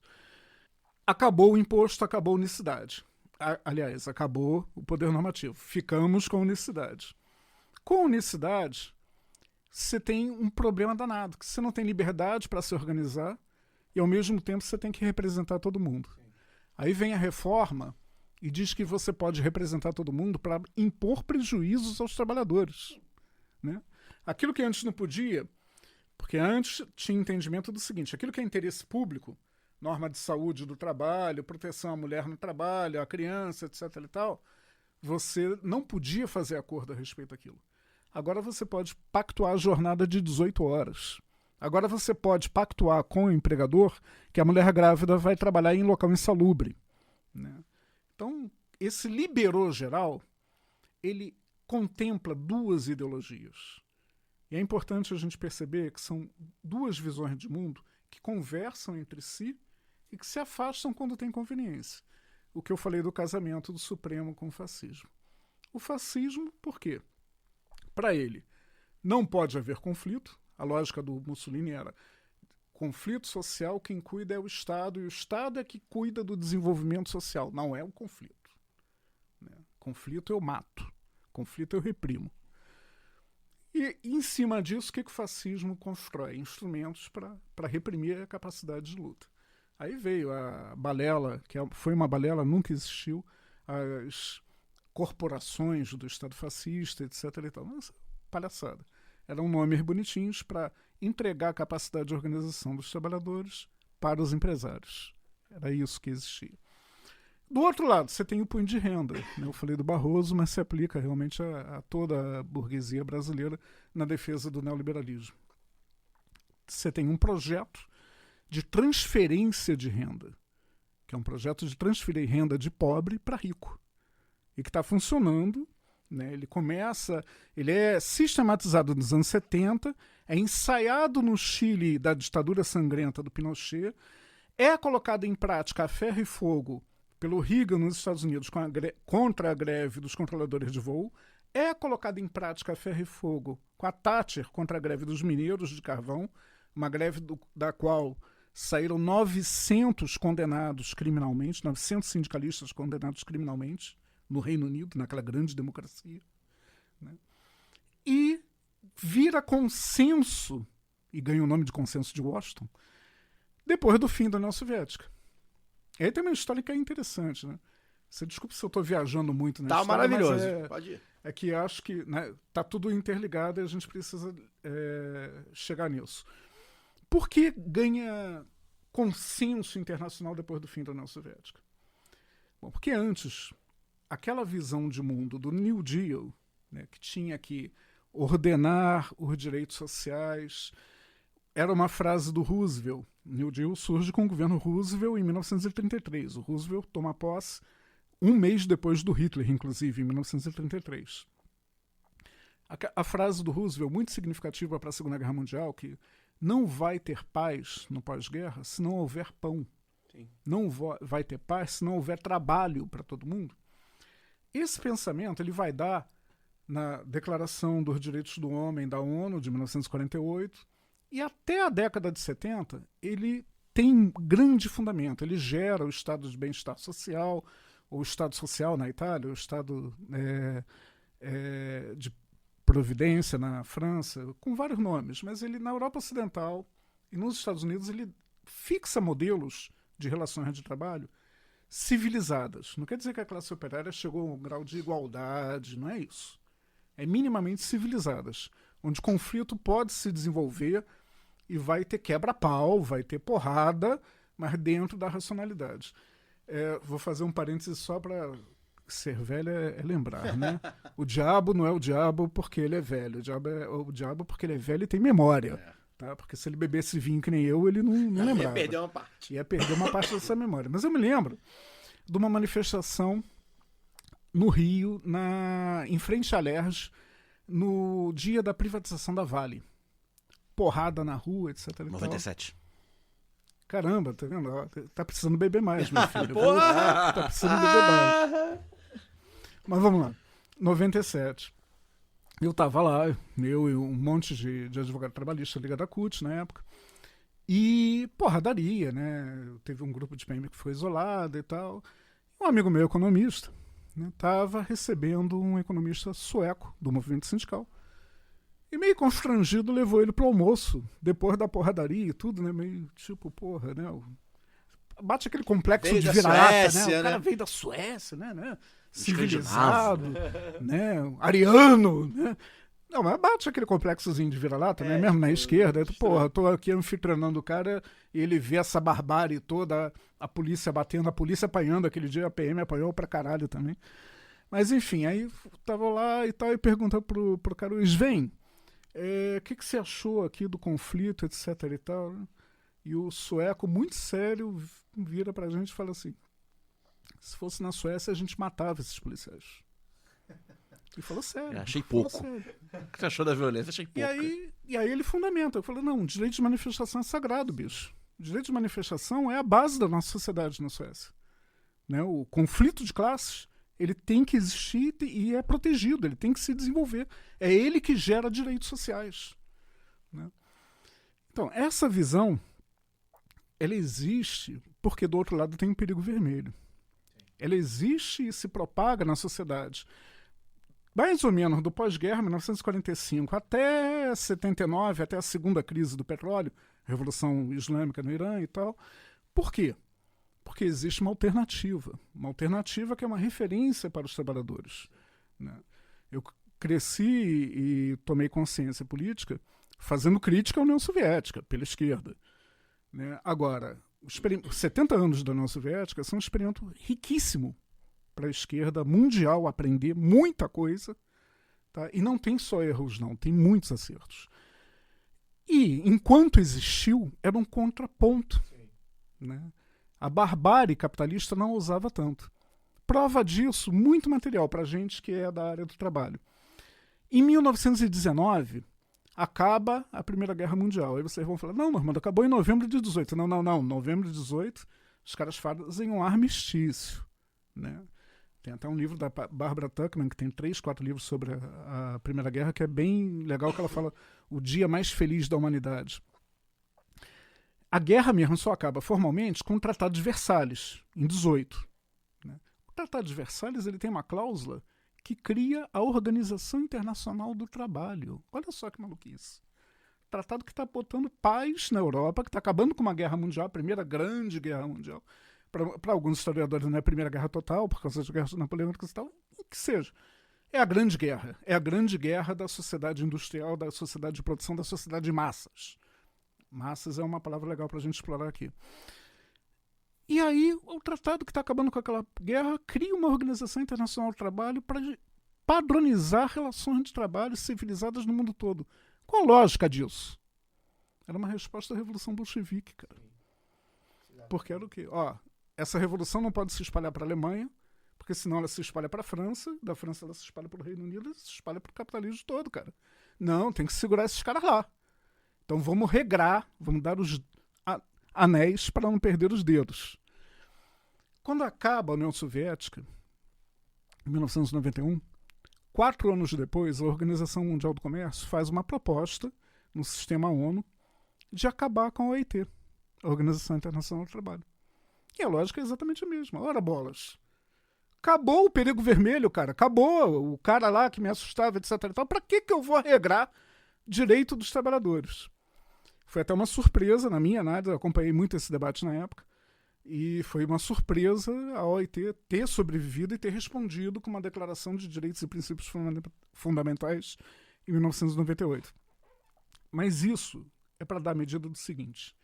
Acabou o imposto, acabou a unicidade. Aliás, acabou o poder normativo. Ficamos com a unicidade. Com a unicidade, você tem um problema danado, que você não tem liberdade para se organizar e, ao mesmo tempo, você tem que representar todo mundo. Aí vem a reforma e diz que você pode representar todo mundo para impor prejuízos aos trabalhadores. Né? Aquilo que antes não podia... Porque antes tinha entendimento do seguinte, aquilo que é interesse público, norma de saúde do trabalho, proteção à mulher no trabalho, à criança, etc. e tal, você não podia fazer acordo a respeito daquilo. Agora você pode pactuar a jornada de 18 horas. Agora você pode pactuar com o empregador que a mulher grávida vai trabalhar em local insalubre. Né? Então, esse liberou geral, ele contempla duas ideologias. E é importante a gente perceber que são duas visões de mundo que conversam entre si e que se afastam quando tem conveniência. O que eu falei do casamento do Supremo com o fascismo. O fascismo, por quê? Para ele, não pode haver conflito. A lógica do Mussolini era conflito social, quem cuida é o Estado, e o Estado é que cuida do desenvolvimento social. Não é um conflito. Né? Conflito eu mato. Conflito eu reprimo. E, em cima disso, o que o fascismo constrói? Instrumentos para reprimir a capacidade de luta. Aí veio a balela, que foi uma balela, nunca existiu, as corporações do Estado fascista, etc. E tal. Mas, palhaçada. Eram nomes bonitinhos para entregar a capacidade de organização dos trabalhadores para os empresários. Era isso que existia. Do outro lado, você tem o punho de renda. Né? Eu falei do Barroso, mas se aplica realmente a toda a burguesia brasileira na defesa do neoliberalismo. Você tem um projeto de transferência de renda, que é um projeto de transferir renda de pobre para rico, e que está funcionando. Né? Ele é sistematizado nos anos 70, é ensaiado no Chile da ditadura sangrenta do Pinochet, é colocado em prática a ferro e fogo pelo Reagan nos Estados Unidos contra a greve dos controladores de voo, é colocada em prática a ferro e fogo com a Thatcher contra a greve dos mineiros de carvão, uma greve da qual saíram 900 condenados criminalmente, 900 sindicalistas condenados criminalmente no Reino Unido, naquela grande democracia, né? E vira consenso, e ganha o nome de Consenso de Washington, depois do fim da União Soviética. E aí tem uma história que é interessante, né? Você desculpa se eu estou viajando muito na
Tá
história,
maravilhoso.
mas
Pode ir.
é que acho que, né, tá tudo interligado e a gente precisa chegar nisso. Por que ganha consenso internacional depois do fim da União Soviética? Bom, porque antes, aquela visão de mundo do New Deal, né, que tinha que ordenar os direitos sociais, era uma frase do Roosevelt. New Deal surge com o governo Roosevelt em 1933. O Roosevelt toma posse um mês depois do Hitler, inclusive, em 1933. A frase do Roosevelt, muito significativa para a Segunda Guerra Mundial, que não vai ter paz no pós-guerra se não houver pão.
Sim.
Não vai ter paz se não houver trabalho para todo mundo. Esse pensamento ele vai dar na Declaração dos Direitos do Homem da ONU, de 1948, e até a década de 70, ele tem grande fundamento. Ele gera o estado de bem-estar social, ou o estado social na Itália, o estado de providência na França, com vários nomes, mas ele na Europa Ocidental e nos Estados Unidos ele fixa modelos de relações de trabalho civilizadas. Não quer dizer que a classe operária chegou a um grau de igualdade, não é isso. É minimamente civilizadas, onde o conflito pode se desenvolver e vai ter quebra-pau, vai ter porrada, mas dentro da racionalidade. Vou fazer um parênteses só para ser velho é lembrar, né? O diabo não é o diabo porque ele é velho, o diabo é o diabo porque ele é velho e tem memória. Tá? Porque se ele bebesse vinho que nem eu, ele não lembrava.
Ia perder uma parte.
Ia perder uma parte dessa memória. Mas eu me lembro de uma manifestação no Rio, em frente à Lerge, no dia da privatização da Vale. Porrada na rua, etc.
97.
Caramba, tá vendo? Tá precisando beber mais, meu filho.
Porra!
Tá precisando beber mais. Mas vamos lá. 97. Eu tava lá, eu e um monte de advogado trabalhista ligado à CUT na época. E porradaria, né? Teve um grupo de PM que foi isolado e tal. Um amigo meu, economista, né, tava recebendo um economista sueco do movimento sindical. E meio constrangido levou ele pro almoço, depois da porradaria e tudo, né? Meio tipo, porra, né? Bate aquele complexo
Veio
de
da
vira-lata,
Suécia,
né? O cara
né?
veio da Suécia, né?
Escandinavo.
Civilizado, né? Ariano, né? Não, mas bate aquele complexozinho de vira-lata, né? Mesmo na esquerda. Porra, eu tô aqui anfitranando o cara e ele vê essa barbárie toda, a polícia batendo, a polícia apanhando. Aquele dia a PM apanhou pra caralho também. Mas enfim, aí tava lá e tal, e pergunta pro cara, o Sven, o que você achou aqui do conflito, etc e tal, né? E o sueco, muito sério, vira pra gente e fala assim: se fosse na Suécia, a gente matava esses policiais. E falou sério.
Achei
falou
pouco.
sério.
O que você achou da violência? Achei pouco.
E aí ele fundamenta. Eu falei, não, o direito de manifestação é sagrado, bicho. O direito de manifestação é a base da nossa sociedade na Suécia. Né? O conflito de classes, ele tem que existir e é protegido, ele tem que se desenvolver. É ele que gera direitos sociais. Né? Então, essa visão, ela existe porque do outro lado tem um perigo vermelho. Ela existe e se propaga na sociedade. Mais ou menos do pós-guerra, 1945, até 79, até a segunda crise do petróleo, Revolução Islâmica no Irã e tal. Por quê? Porque existe uma alternativa que é uma referência para os trabalhadores. Né? Eu cresci e tomei consciência política fazendo crítica à União Soviética, pela esquerda. Né? Agora, os 70 anos da União Soviética são um experimento riquíssimo para a esquerda mundial aprender muita coisa, tá? E não tem só erros, não, tem muitos acertos. E, enquanto existiu, era um contraponto. Né? A barbárie capitalista não usava tanto. Prova disso, muito material para a gente que é da área do trabalho. Em 1919, acaba a Primeira Guerra Mundial. Aí vocês vão falar, não, Normando, acabou em novembro de 18. Não. Novembro de 18, os caras fazem um armistício. Né? Tem até um livro da Barbara Tuchman, que tem 3, 4 livros sobre a Primeira Guerra, que é bem legal, que ela fala o dia mais feliz da humanidade. A guerra mesmo só acaba formalmente com o Tratado de Versalhes, em 18. Né? O Tratado de Versalhes ele tem uma cláusula que cria a Organização Internacional do Trabalho. Olha só que maluquice. Tratado que está botando paz na Europa, que está acabando com uma guerra mundial, a primeira grande guerra mundial. Para alguns historiadores não é a primeira guerra total, por causa das guerras napoleônicas e tal, que seja. É a grande guerra. É a grande guerra da sociedade industrial, da sociedade de produção, da sociedade de massas. Massas é uma palavra legal para a gente explorar aqui. E aí, o tratado que está acabando com aquela guerra cria uma Organização Internacional do Trabalho para padronizar relações de trabalho civilizadas no mundo todo. Qual a lógica disso? Era uma resposta à Revolução Bolchevique, cara. Porque era o quê? Ó, essa revolução não pode se espalhar para a Alemanha, porque senão ela se espalha para a França, da França ela se espalha para o Reino Unido, ela se espalha para o capitalismo todo, cara. Não, tem que segurar esses caras lá. Então vamos regrar, vamos dar os anéis para não perder os dedos. Quando acaba a União Soviética, em 1991, 4 anos depois, a Organização Mundial do Comércio faz uma proposta no sistema ONU de acabar com a OIT, a Organização Internacional do Trabalho. E a lógica é exatamente a mesma. Ora, bolas. Acabou o perigo vermelho, cara. Acabou o cara lá que me assustava, etc. E tal. Para que eu vou regrar direito dos trabalhadores? Foi até uma surpresa na minha análise. Eu acompanhei muito esse debate na época. E foi uma surpresa a OIT ter sobrevivido e ter respondido com uma declaração de direitos e princípios fundamentais em 1998. Mas isso é para dar medida do seguinte.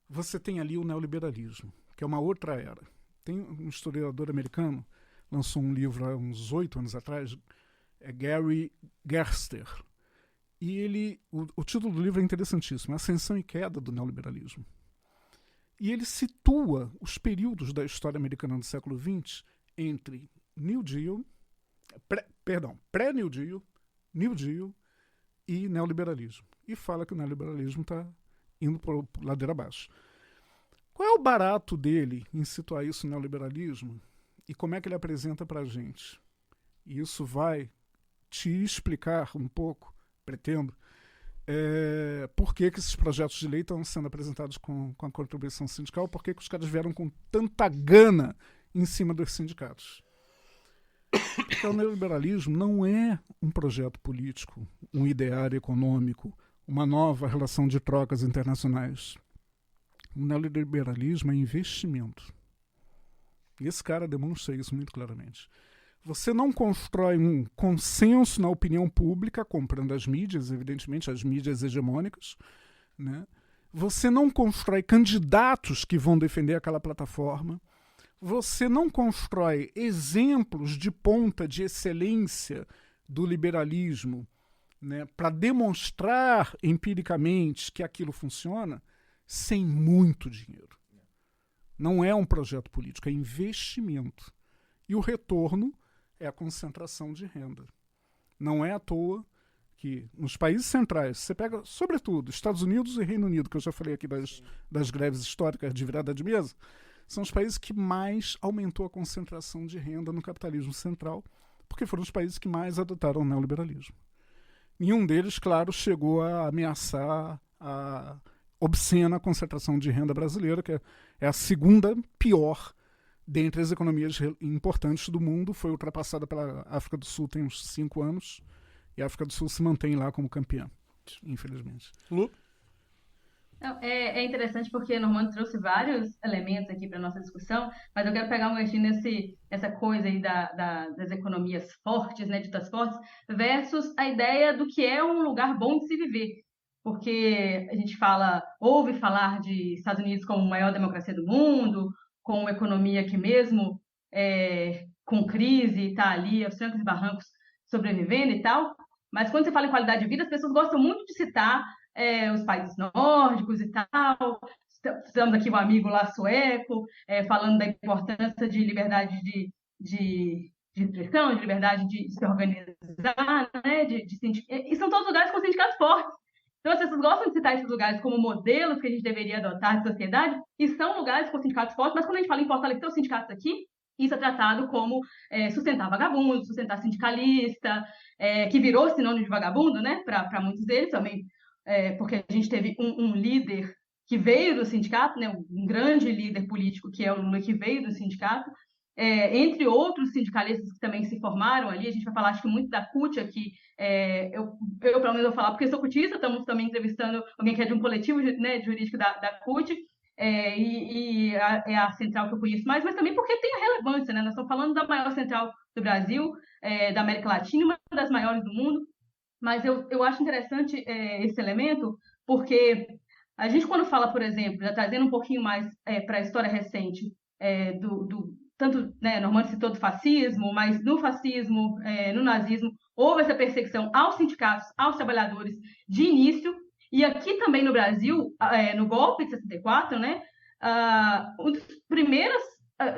Você tem ali o neoliberalismo, que é uma outra era. Tem um historiador americano, lançou um livro há uns 8 anos atrás, é Gary Gerster. E o título do livro é interessantíssimo, Ascensão e Queda do Neoliberalismo. E ele situa os períodos da história americana do século XX entre New Deal, pré-New Deal, New Deal e neoliberalismo. E fala que o neoliberalismo está indo por ladeira abaixo. Qual é o barato dele em situar isso no neoliberalismo e como é que ele apresenta para a gente? E isso vai te explicar um pouco, pretendo, por que esses projetos de lei estão sendo apresentados com a contribuição sindical, por que os caras vieram com tanta gana em cima dos sindicatos. Porque o neoliberalismo não é um projeto político, um ideário econômico, uma nova relação de trocas internacionais. O neoliberalismo é investimento. E esse cara demonstra isso muito claramente. Você não constrói um consenso na opinião pública, comprando as mídias, evidentemente, as mídias hegemônicas, né? Você não constrói candidatos que vão defender aquela plataforma. Você não constrói exemplos de ponta de excelência do liberalismo, né, para demonstrar empiricamente que aquilo funciona sem muito dinheiro. Não é um projeto político, é investimento. E o retorno é a concentração de renda. Não é à toa que nos países centrais, você pega, sobretudo, Estados Unidos e Reino Unido, que eu já falei aqui das greves históricas de virada de mesa, são os países que mais aumentou a concentração de renda no capitalismo central, porque foram os países que mais adotaram o neoliberalismo. Nenhum deles, claro, chegou a ameaçar a obscena concentração de renda brasileira, que é a segunda pior dentre as economias importantes do mundo, foi ultrapassada pela África do Sul tem uns 5 anos, e a África do Sul se mantém lá como campeã, infelizmente.
Lu?
Não, é interessante porque o Normando trouxe vários elementos aqui para a nossa discussão, mas eu quero pegar um ganchinho nessa coisa aí das economias fortes, né, ditas fortes, versus a ideia do que é um lugar bom de se viver. Porque a gente ouve falar de Estados Unidos como a maior democracia do mundo, com uma economia que mesmo com crise está ali, aos trancos e barrancos, sobrevivendo e tal, mas quando você fala em qualidade de vida, as pessoas gostam muito de citar os países nórdicos e tal. Estamos aqui um amigo lá sueco, falando da importância de liberdade de expressão, de liberdade de se organizar, né? E são todos lugares com sindicatos fortes. Então, as pessoas gostam de citar esses lugares como modelos que a gente deveria adotar de sociedade, e são lugares com sindicatos fortes, mas quando a gente fala em fortalecer os sindicatos aqui, isso é tratado como sustentar vagabundo, sustentar sindicalista, que virou sinônimo de vagabundo, né, para muitos deles também, porque a gente teve um líder que veio do sindicato, né, um grande líder político, que é o Lula, que veio do sindicato, entre outros sindicalistas que também se formaram ali. A gente vai falar, acho que muito da CUT aqui, eu pelo menos vou falar porque sou cutista, estamos também entrevistando alguém que é de um coletivo, né, jurídico da CUT, é a central que eu conheço mais, mas também porque tem a relevância, né? Nós estamos falando da maior central do Brasil, da América Latina, uma das maiores do mundo, mas eu acho interessante esse elemento, porque a gente, quando fala, por exemplo, já trazendo um pouquinho mais para a história recente, tanto, né, Normando citou do fascismo, mas no fascismo, no nazismo, houve essa perseguição aos sindicatos, aos trabalhadores de início, e aqui também no Brasil, no golpe de 64, né, um dos primeiros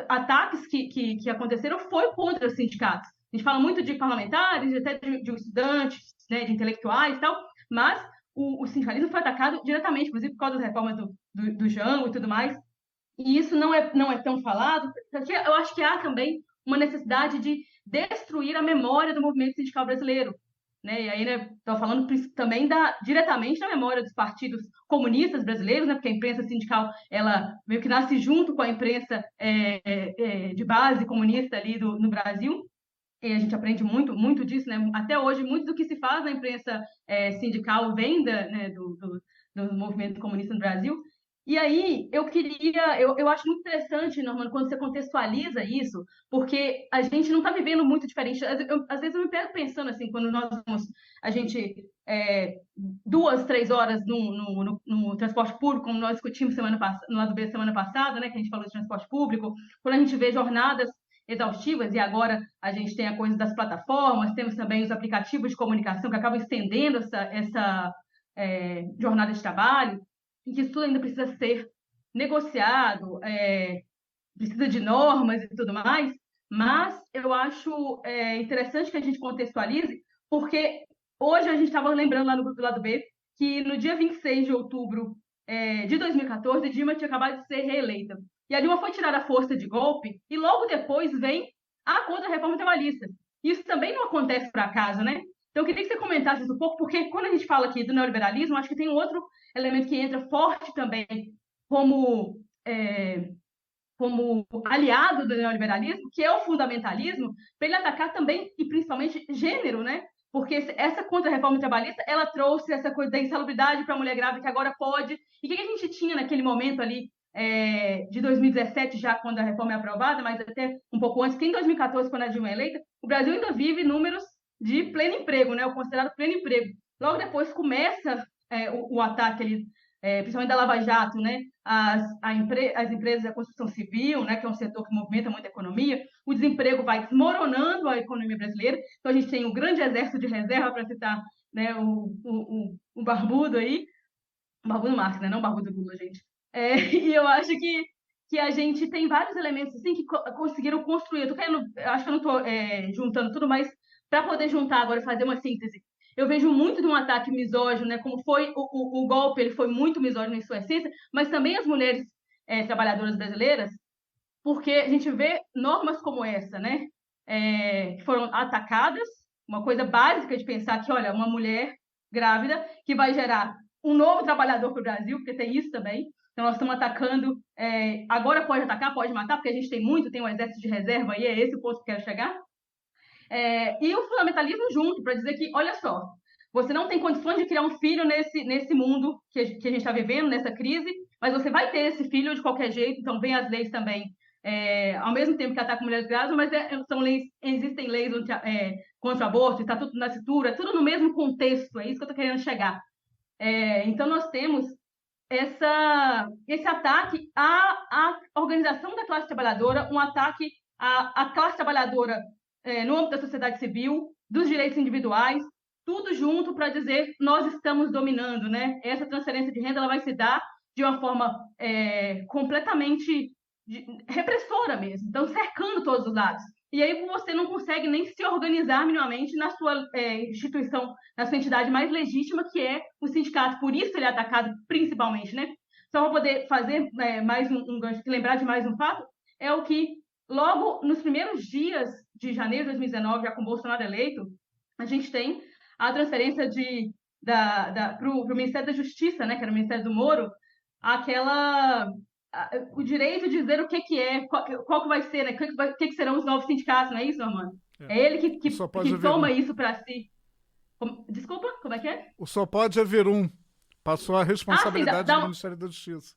ataques que aconteceram foi contra os sindicatos. A gente fala muito de parlamentares, até de estudantes, né, de intelectuais e tal, mas o sindicalismo foi atacado diretamente, inclusive por causa das reformas do Jango e tudo mais, e isso não é tão falado, porque eu acho que há também uma necessidade de destruir a memória do movimento sindical brasileiro, né? E aí, né, estou falando também diretamente da memória dos partidos comunistas brasileiros, né, porque a imprensa sindical, ela meio que nasce junto com a imprensa de base comunista ali no Brasil, e a gente aprende muito, muito disso, né? Até hoje, muito do que se faz na imprensa sindical vem do movimento comunista no Brasil. E aí, eu acho muito interessante, Normando, quando você contextualiza isso, porque a gente não está vivendo muito diferente. Às vezes eu me pego pensando assim, quando nós vamos, a gente, 2, 3 horas no transporte público, como nós discutimos no lado B semana passada, né, que a gente falou de transporte público, quando a gente vê jornadas exaustivas, e agora a gente tem a coisa das plataformas, temos também os aplicativos de comunicação que acabam estendendo essa jornada de trabalho, em que isso tudo ainda precisa ser negociado, precisa de normas e tudo mais, mas eu acho interessante que a gente contextualize, porque hoje a gente estava lembrando lá no grupo do lado B que no dia 26 de outubro de 2014, Dilma tinha acabado de ser reeleita. E a Dilma foi tirada à força de golpe, e logo depois vem a contra-reforma trabalhista. Isso também não acontece por acaso, né? Então, eu queria que você comentasse isso um pouco, porque quando a gente fala aqui do neoliberalismo, acho que tem um outro elemento que entra forte também como aliado do neoliberalismo, que é o fundamentalismo, para ele atacar também, e principalmente, gênero, né? Porque essa contra-reforma trabalhista, ela trouxe essa coisa da insalubridade para a mulher grávida, que agora pode. E o que a gente tinha naquele momento ali, de 2017, já quando a reforma é aprovada, mas até um pouco antes, que em 2014, quando a Dilma é eleita, o Brasil ainda vive números de pleno emprego, né? O considerado pleno emprego. Logo depois começa o ataque ali, principalmente da Lava Jato, né? As empresas da construção civil, né? Que é um setor que movimenta muito a economia. O desemprego vai desmoronando a economia brasileira. Então a gente tem um grande exército de reserva, para citar, né, o barbudo aí, o barbudo Marx, né? Não o barbudo Lula, gente. E eu acho que a gente tem vários elementos assim que conseguiram construir. Eu acho que eu não estou juntando tudo, mas para poder juntar agora e fazer uma síntese, eu vejo muito de um ataque misógino, né? Como foi o golpe, ele foi muito misógino em sua essência, mas também as mulheres trabalhadoras brasileiras, porque a gente vê normas como essa, né? Que foram atacadas, uma coisa básica de pensar que, olha, uma mulher grávida que vai gerar um novo trabalhador para o Brasil, porque tem isso também. Então, nós estamos atacando. Agora pode atacar, pode matar, porque a gente tem um exército de reserva, e é esse o ponto que eu quero chegar. E o fundamentalismo junto, para dizer que, olha só, você não tem condições de criar um filho nesse mundo que a gente está vivendo, nessa crise, mas você vai ter esse filho de qualquer jeito. Então, vem as leis também, ao mesmo tempo que atacam mulheres grávidas, mas existem leis contra o aborto, está tudo na cintura, tudo no mesmo contexto, é isso que eu estou querendo chegar. Então, nós temos esse ataque à organização da classe trabalhadora, um ataque à classe trabalhadora no âmbito da sociedade civil, dos direitos individuais, tudo junto para dizer nós estamos dominando, né? Essa transferência de renda ela vai se dar de uma forma completamente repressora mesmo, então cercando todos os lados. E aí você não consegue nem se organizar minimamente na sua instituição, na sua entidade mais legítima, que é o sindicato. Por isso ele é atacado principalmente, né? Só para poder fazer mais um gancho, lembrar de mais um fato, é o que logo nos primeiros dias de janeiro de 2019, já com Bolsonaro eleito, a gente tem a transferência para o Ministério da Justiça, né, que era o Ministério do Moro, o direito de dizer o que é, qual que vai ser, né, o que serão os novos sindicatos, não é isso, Normando? É ele que toma isso para si. Desculpa, como é que é?
O só pode haver um. Passou a responsabilidade do Ministério da Justiça.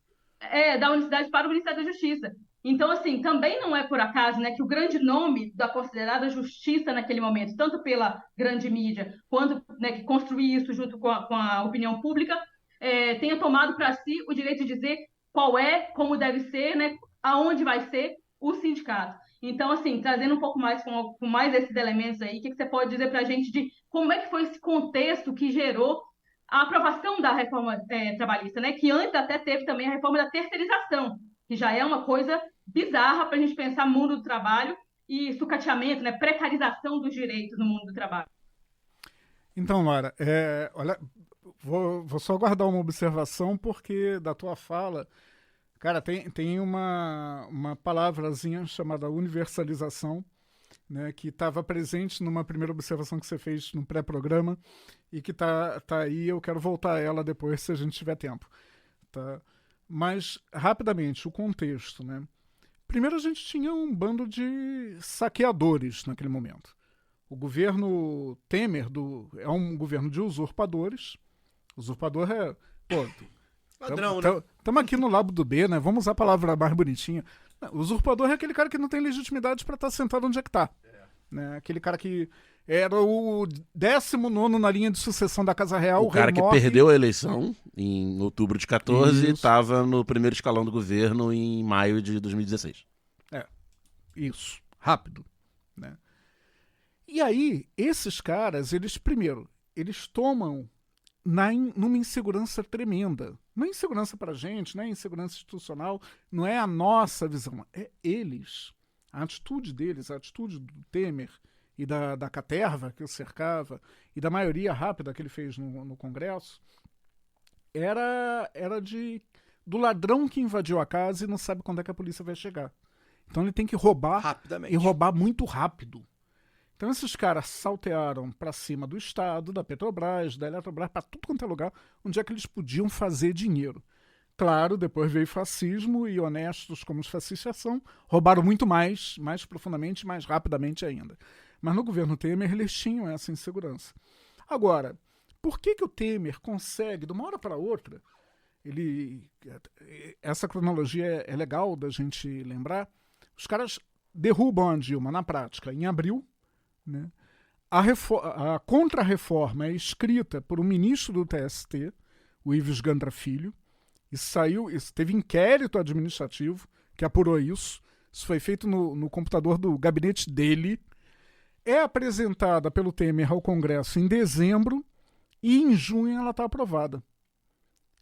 Da unicidade para o Ministério da Justiça. Então, assim, também não é por acaso, né, que o grande nome da considerada justiça naquele momento, tanto pela grande mídia, quanto, né, que construiu isso junto com a opinião pública, tenha tomado para si o direito de dizer qual é, como deve ser, né, aonde vai ser o sindicato. Então, assim, trazendo um pouco mais com mais desses elementos aí, o que você pode dizer para a gente de como é que foi esse contexto que gerou a aprovação da reforma trabalhista, né? Que antes até teve também a reforma da terceirização, que já é uma coisa bizarra para a gente pensar mundo do trabalho e sucateamento, né? Precarização dos direitos no mundo do trabalho.
Então, Laura, olha, vou só guardar uma observação, porque da tua fala, cara, tem uma palavrazinha chamada universalização, né, que estava presente numa primeira observação que você fez no pré-programa e que tá aí, eu quero voltar a ela depois, se a gente tiver tempo. Tá? Mas, rapidamente, o contexto. Né? Primeiro, a gente tinha um bando de saqueadores naquele momento. O governo Temer é um governo de usurpadores. Usurpador é... Pô,
ladrão, né?
Estamos aqui no Labo do B, né? Vamos usar a palavra mais bonitinha. O usurpador é aquele cara que não tem legitimidade para estar sentado onde é que está. Né? Aquele cara que era o 19º na linha de sucessão da Casa Real.
O cara que perdeu a eleição em outubro de 14 e estava no primeiro escalão do governo em maio de 2016.
Isso. Rápido. Né? E aí, esses caras, eles tomam numa insegurança tremenda. Não é insegurança para a gente, não é insegurança institucional, não é a nossa visão, é eles. A atitude deles, a atitude do Temer e da caterva que o cercava e da maioria rápida que ele fez no Congresso, era do ladrão que invadiu a casa e não sabe quando é que a polícia vai chegar. Então ele tem que roubar rapidamente. E roubar muito rápido. Então esses caras saltearam para cima do Estado, da Petrobras, da Eletrobras, para tudo quanto é lugar onde é que eles podiam fazer dinheiro. Claro, depois veio fascismo e honestos como os fascistas são, roubaram muito mais profundamente, mais rapidamente ainda. Mas no governo Temer eles tinham essa insegurança. Agora, por que o Temer consegue, de uma hora para outra, essa cronologia é legal da gente lembrar, os caras derrubam a Dilma na prática em abril, né? A contra-reforma é escrita por um ministro do TST, o Ives Gandra Filho, e teve inquérito administrativo que apurou isso. Isso foi feito no computador do gabinete dele. É apresentada pelo Temer ao Congresso em dezembro e em junho ela está aprovada.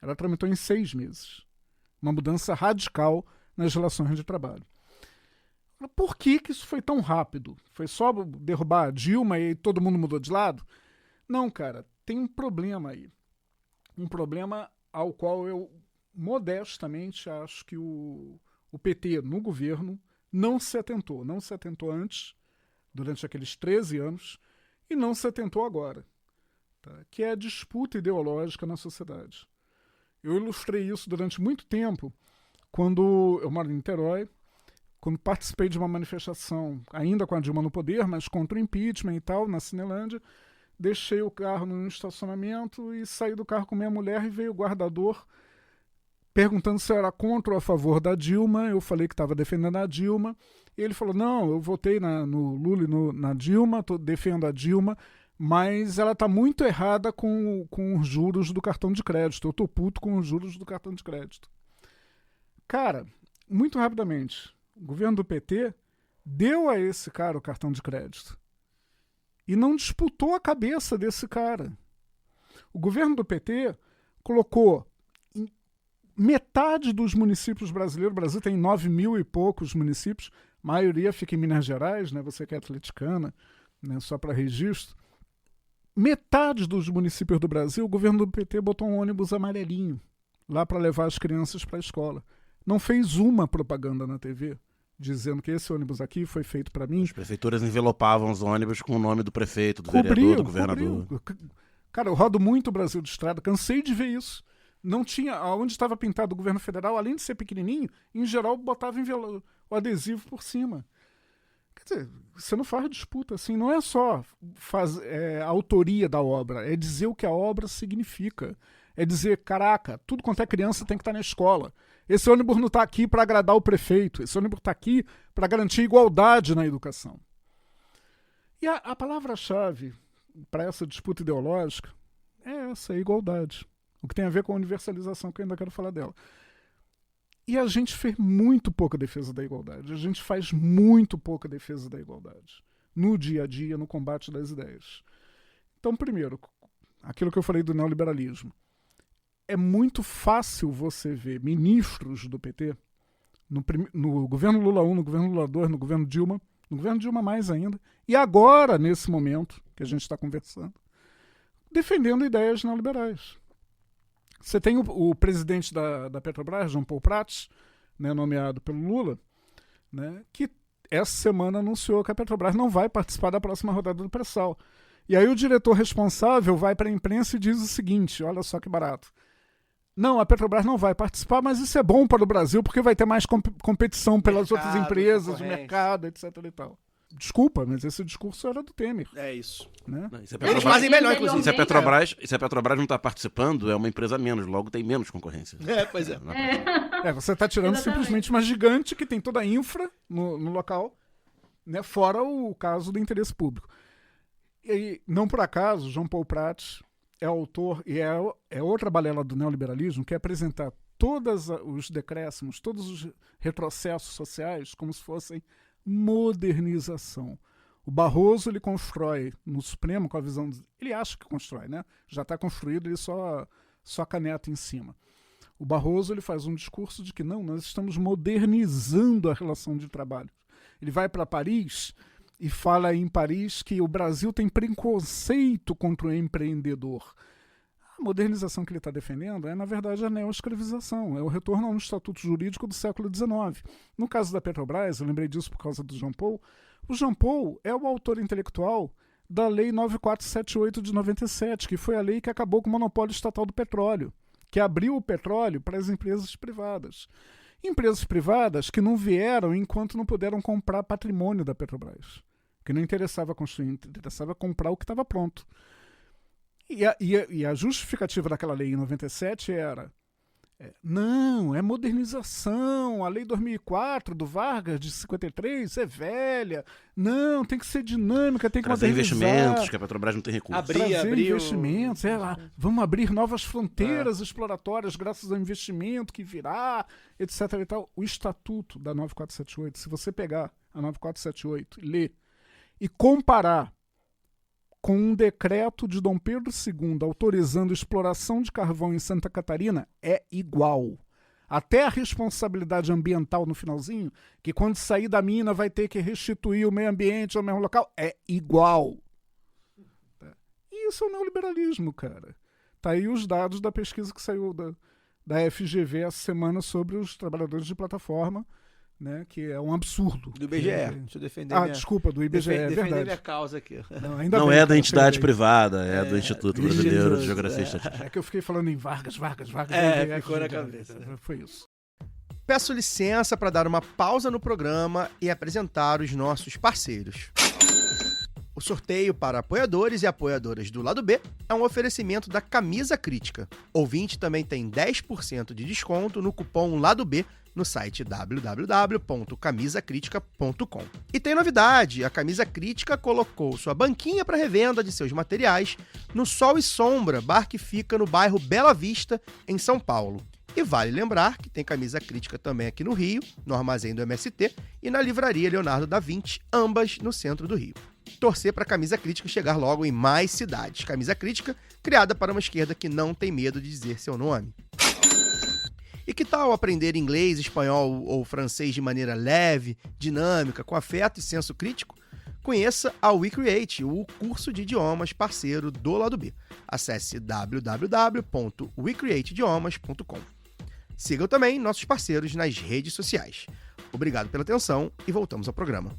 Ela tramitou em 6 meses. Uma mudança radical nas relações de trabalho. Por que isso foi tão rápido? Foi só derrubar a Dilma e todo mundo mudou de lado? Não, cara, tem um problema aí. Um problema ao qual eu modestamente acho que o PT no governo não se atentou. Não se atentou antes, durante aqueles 13 anos, e não se atentou agora. Tá? Que é a disputa ideológica na sociedade. Eu ilustrei isso durante muito tempo, quando eu moro em Niterói, quando participei de uma manifestação, ainda com a Dilma no poder, mas contra o impeachment e tal, na Cinelândia, deixei o carro no estacionamento e saí do carro com minha mulher e veio o guardador perguntando se eu era contra ou a favor da Dilma. Eu falei que estava defendendo a Dilma. E ele falou, não, eu votei no Lula e na Dilma, defendo a Dilma, mas ela está muito errada com os juros do cartão de crédito. Eu estou puto com os juros do cartão de crédito. Cara, muito rapidamente, o governo do PT deu a esse cara o cartão de crédito e não disputou a cabeça desse cara. O governo do PT colocou metade dos municípios brasileiros, o Brasil tem 9.000 e poucos municípios, a maioria fica em Minas Gerais, né? Você que é atleticana, né? Só para registro. Metade dos municípios do Brasil, o governo do PT botou um ônibus amarelinho lá para levar as crianças para a escola. Não fez uma propaganda na TV dizendo que esse ônibus aqui foi feito para mim.
As prefeituras envelopavam os ônibus com o nome do prefeito, do vereador, do governador.
Cara, eu rodo muito o Brasil de estrada, cansei de ver isso. Não tinha, onde estava pintado o governo federal, além de ser pequenininho, em geral botava o adesivo por cima. Quer dizer, você não faz disputa assim, não é só a autoria da obra, é dizer o que a obra significa. É dizer, caraca, tudo quanto é criança tem que estar na escola. Esse ônibus não está aqui para agradar o prefeito, esse ônibus está aqui para garantir igualdade na educação. E a palavra-chave para essa disputa ideológica é essa, igualdade. O que tem a ver com a universalização, que eu ainda quero falar dela. E a gente fez muito pouca defesa da igualdade. A gente faz muito pouca defesa da igualdade no dia a dia, no combate das ideias. Então, primeiro, aquilo que eu falei do neoliberalismo. É muito fácil você ver ministros do PT, no governo Lula 1, no governo Lula 2, no governo Dilma mais ainda, e agora, nesse momento que a gente está conversando, defendendo ideias neoliberais. Você tem o presidente da Petrobras, Jean Paul Prats, né, nomeado pelo Lula, né, que essa semana anunciou que a Petrobras não vai participar da próxima rodada do pré-sal. E aí o diretor responsável vai para a imprensa e diz o seguinte, olha só que barato. Não, a Petrobras não vai participar, mas isso é bom para o Brasil, porque vai ter mais competição pelas outras empresas, o mercado, etc. e tal. Desculpa, mas esse discurso era do Temer.
É isso.
Né?
Não,
Eles fazem melhor, inclusive.
E se a Petrobras não está participando, é uma empresa menos, logo tem menos concorrência.
Pois é.
Você está tirando simplesmente uma gigante que tem toda a infra no local, né, fora o caso do interesse público. E não por acaso, Jean Paul Prats é autor, e é outra balela do neoliberalismo, que é apresentar todos os decréscimos, todos os retrocessos sociais como se fossem modernização. O Barroso, ele constrói no Supremo com a visão... Ele acha que constrói, né? Já está construído, ele só caneta em cima. O Barroso, ele faz um discurso de que não, nós estamos modernizando a relação de trabalho. Ele vai para Paris e fala em Paris que o Brasil tem preconceito contra o empreendedor. A modernização que ele está defendendo é, na verdade, a neoescravização, é o retorno a um estatuto jurídico do século XIX. No caso da Petrobras, eu lembrei disso por causa do Jean Paul, o Jean Paul é o autor intelectual da Lei 9478 de 97, que foi a lei que acabou com o monopólio estatal do petróleo, que abriu o petróleo para as empresas privadas. Empresas privadas que não vieram enquanto não puderam comprar patrimônio da Petrobras, que não interessava construir, interessava comprar o que estava pronto. E a justificativa daquela lei em 97 era não, é modernização, a lei 2004 do Vargas de 53 é velha, não, tem que ser dinâmica, tem que
trazer
modernizar.
investimentos, que a Petrobras não tem recursos.
Trazer investimentos, vamos abrir novas fronteiras exploratórias graças ao investimento que virá, etc. E tal. O estatuto da 9478, se você pegar a 9478 e ler e comparar com um decreto de Dom Pedro II autorizando exploração de carvão em Santa Catarina, é igual. Até a responsabilidade ambiental no finalzinho, que quando sair da mina vai ter que restituir o meio ambiente ao mesmo local, é igual. E isso é o neoliberalismo, cara. Tá aí os dados da pesquisa que saiu da FGV essa semana sobre os trabalhadores de plataforma, né, que é um absurdo.
Do IBGE. Deixa eu defender
desculpa, do IBGE, é verdade.
Defender minha causa aqui.
Não é da entidade privada, é do Instituto Brasileiro de Geografia e Estatística.
É que eu fiquei falando em Vargas.
Ficou na cabeça.
Foi isso.
Peço licença para dar uma pausa no programa e apresentar os nossos parceiros. O sorteio para apoiadores e apoiadoras do Lado B é um oferecimento da Camisa Crítica. Ouvinte também tem 10% de desconto no cupom Lado B no site www.camisacritica.com. E tem novidade, a Camisa Crítica colocou sua banquinha para revenda de seus materiais no Sol e Sombra, bar que fica no bairro Bela Vista, em São Paulo. E vale lembrar que tem Camisa Crítica também aqui no Rio, no Armazém do MST, e na Livraria Leonardo da Vinci, ambas no centro do Rio. Torcer para a Camisa Crítica chegar logo em mais cidades. Camisa Crítica, criada para uma esquerda que não tem medo de dizer seu nome. E que tal aprender inglês, espanhol ou francês de maneira leve, dinâmica, com afeto e senso crítico? Conheça a WeCreate, o curso de idiomas parceiro do Lado B. Acesse www.wecreateidiomas.com. Sigam também nossos parceiros nas redes sociais. Obrigado pela atenção e voltamos ao programa.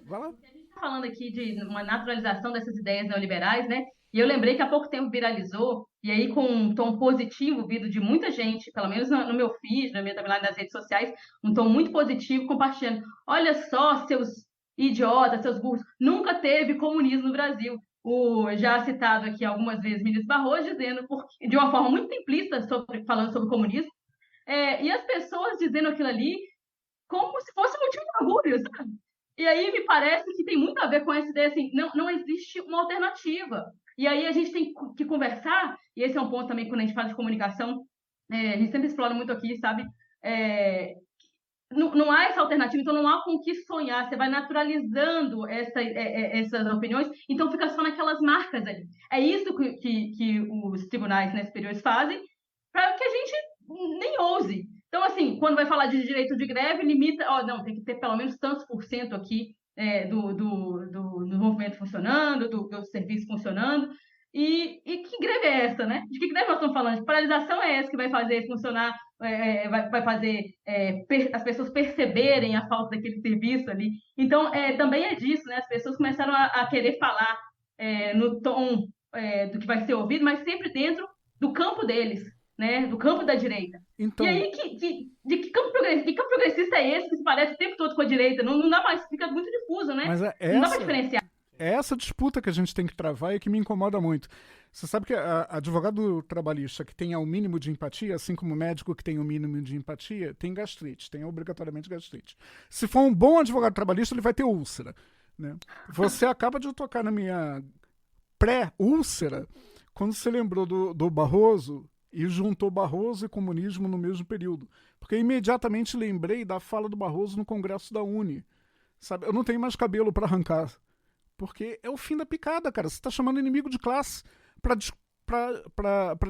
Vai lá.
A gente está falando aqui de uma naturalização dessas ideias neoliberais, né? E eu lembrei que há pouco tempo viralizou, e aí com um tom positivo vindo de muita gente, pelo menos no meu feed, na minha timeline nas redes sociais, um tom muito positivo, compartilhando. Olha só, seus idiotas, seus burros, nunca teve comunismo no Brasil. O já citado aqui algumas vezes ministro Barroso dizendo, de uma forma muito simplista, falando sobre o comunismo, e as pessoas dizendo aquilo ali como se fosse motivo de orgulho, sabe? E aí me parece que tem muito a ver com essa ideia assim, não existe uma alternativa. E aí a gente tem que conversar, e esse é um ponto também quando a gente fala de comunicação, a gente sempre explora muito aqui, sabe? Não há essa alternativa, então não há com o que sonhar, você vai naturalizando essas opiniões, então fica só naquelas marcas ali. É isso que os tribunais, né, superiores fazem, para que a gente nem ouse. Então, assim, quando vai falar de direito de greve, limita, não, tem que ter pelo menos tantos % aqui do movimento funcionando, do serviço funcionando. E que greve é essa, né? De que greve nós estamos falando? De paralisação é essa que vai fazer funcionar, vai fazer as pessoas perceberem a falta daquele serviço ali. Então, também é disso, né? As pessoas começaram a querer falar no tom do que vai ser ouvido, mas sempre dentro do campo deles, né? Do campo da direita.
Então,
e aí, que campo progressista é esse que se parece o tempo todo com a direita? Não dá mais, fica muito difuso, né?
mas
Não dá para diferenciar.
É essa disputa que a gente tem que travar e que me incomoda muito. Você sabe que advogado trabalhista que tenha o mínimo de empatia, assim como o médico que tem o mínimo de empatia, tem gastrite, tem obrigatoriamente gastrite. Se for um bom advogado trabalhista, ele vai ter úlcera, né? Você acaba de tocar na minha pré-úlcera quando você lembrou do Barroso e juntou Barroso e comunismo no mesmo período. Porque eu imediatamente lembrei da fala do Barroso no Congresso da Uni. Sabe? Eu não tenho mais cabelo para arrancar. Porque é o fim da picada, cara. Você está chamando inimigo de classe para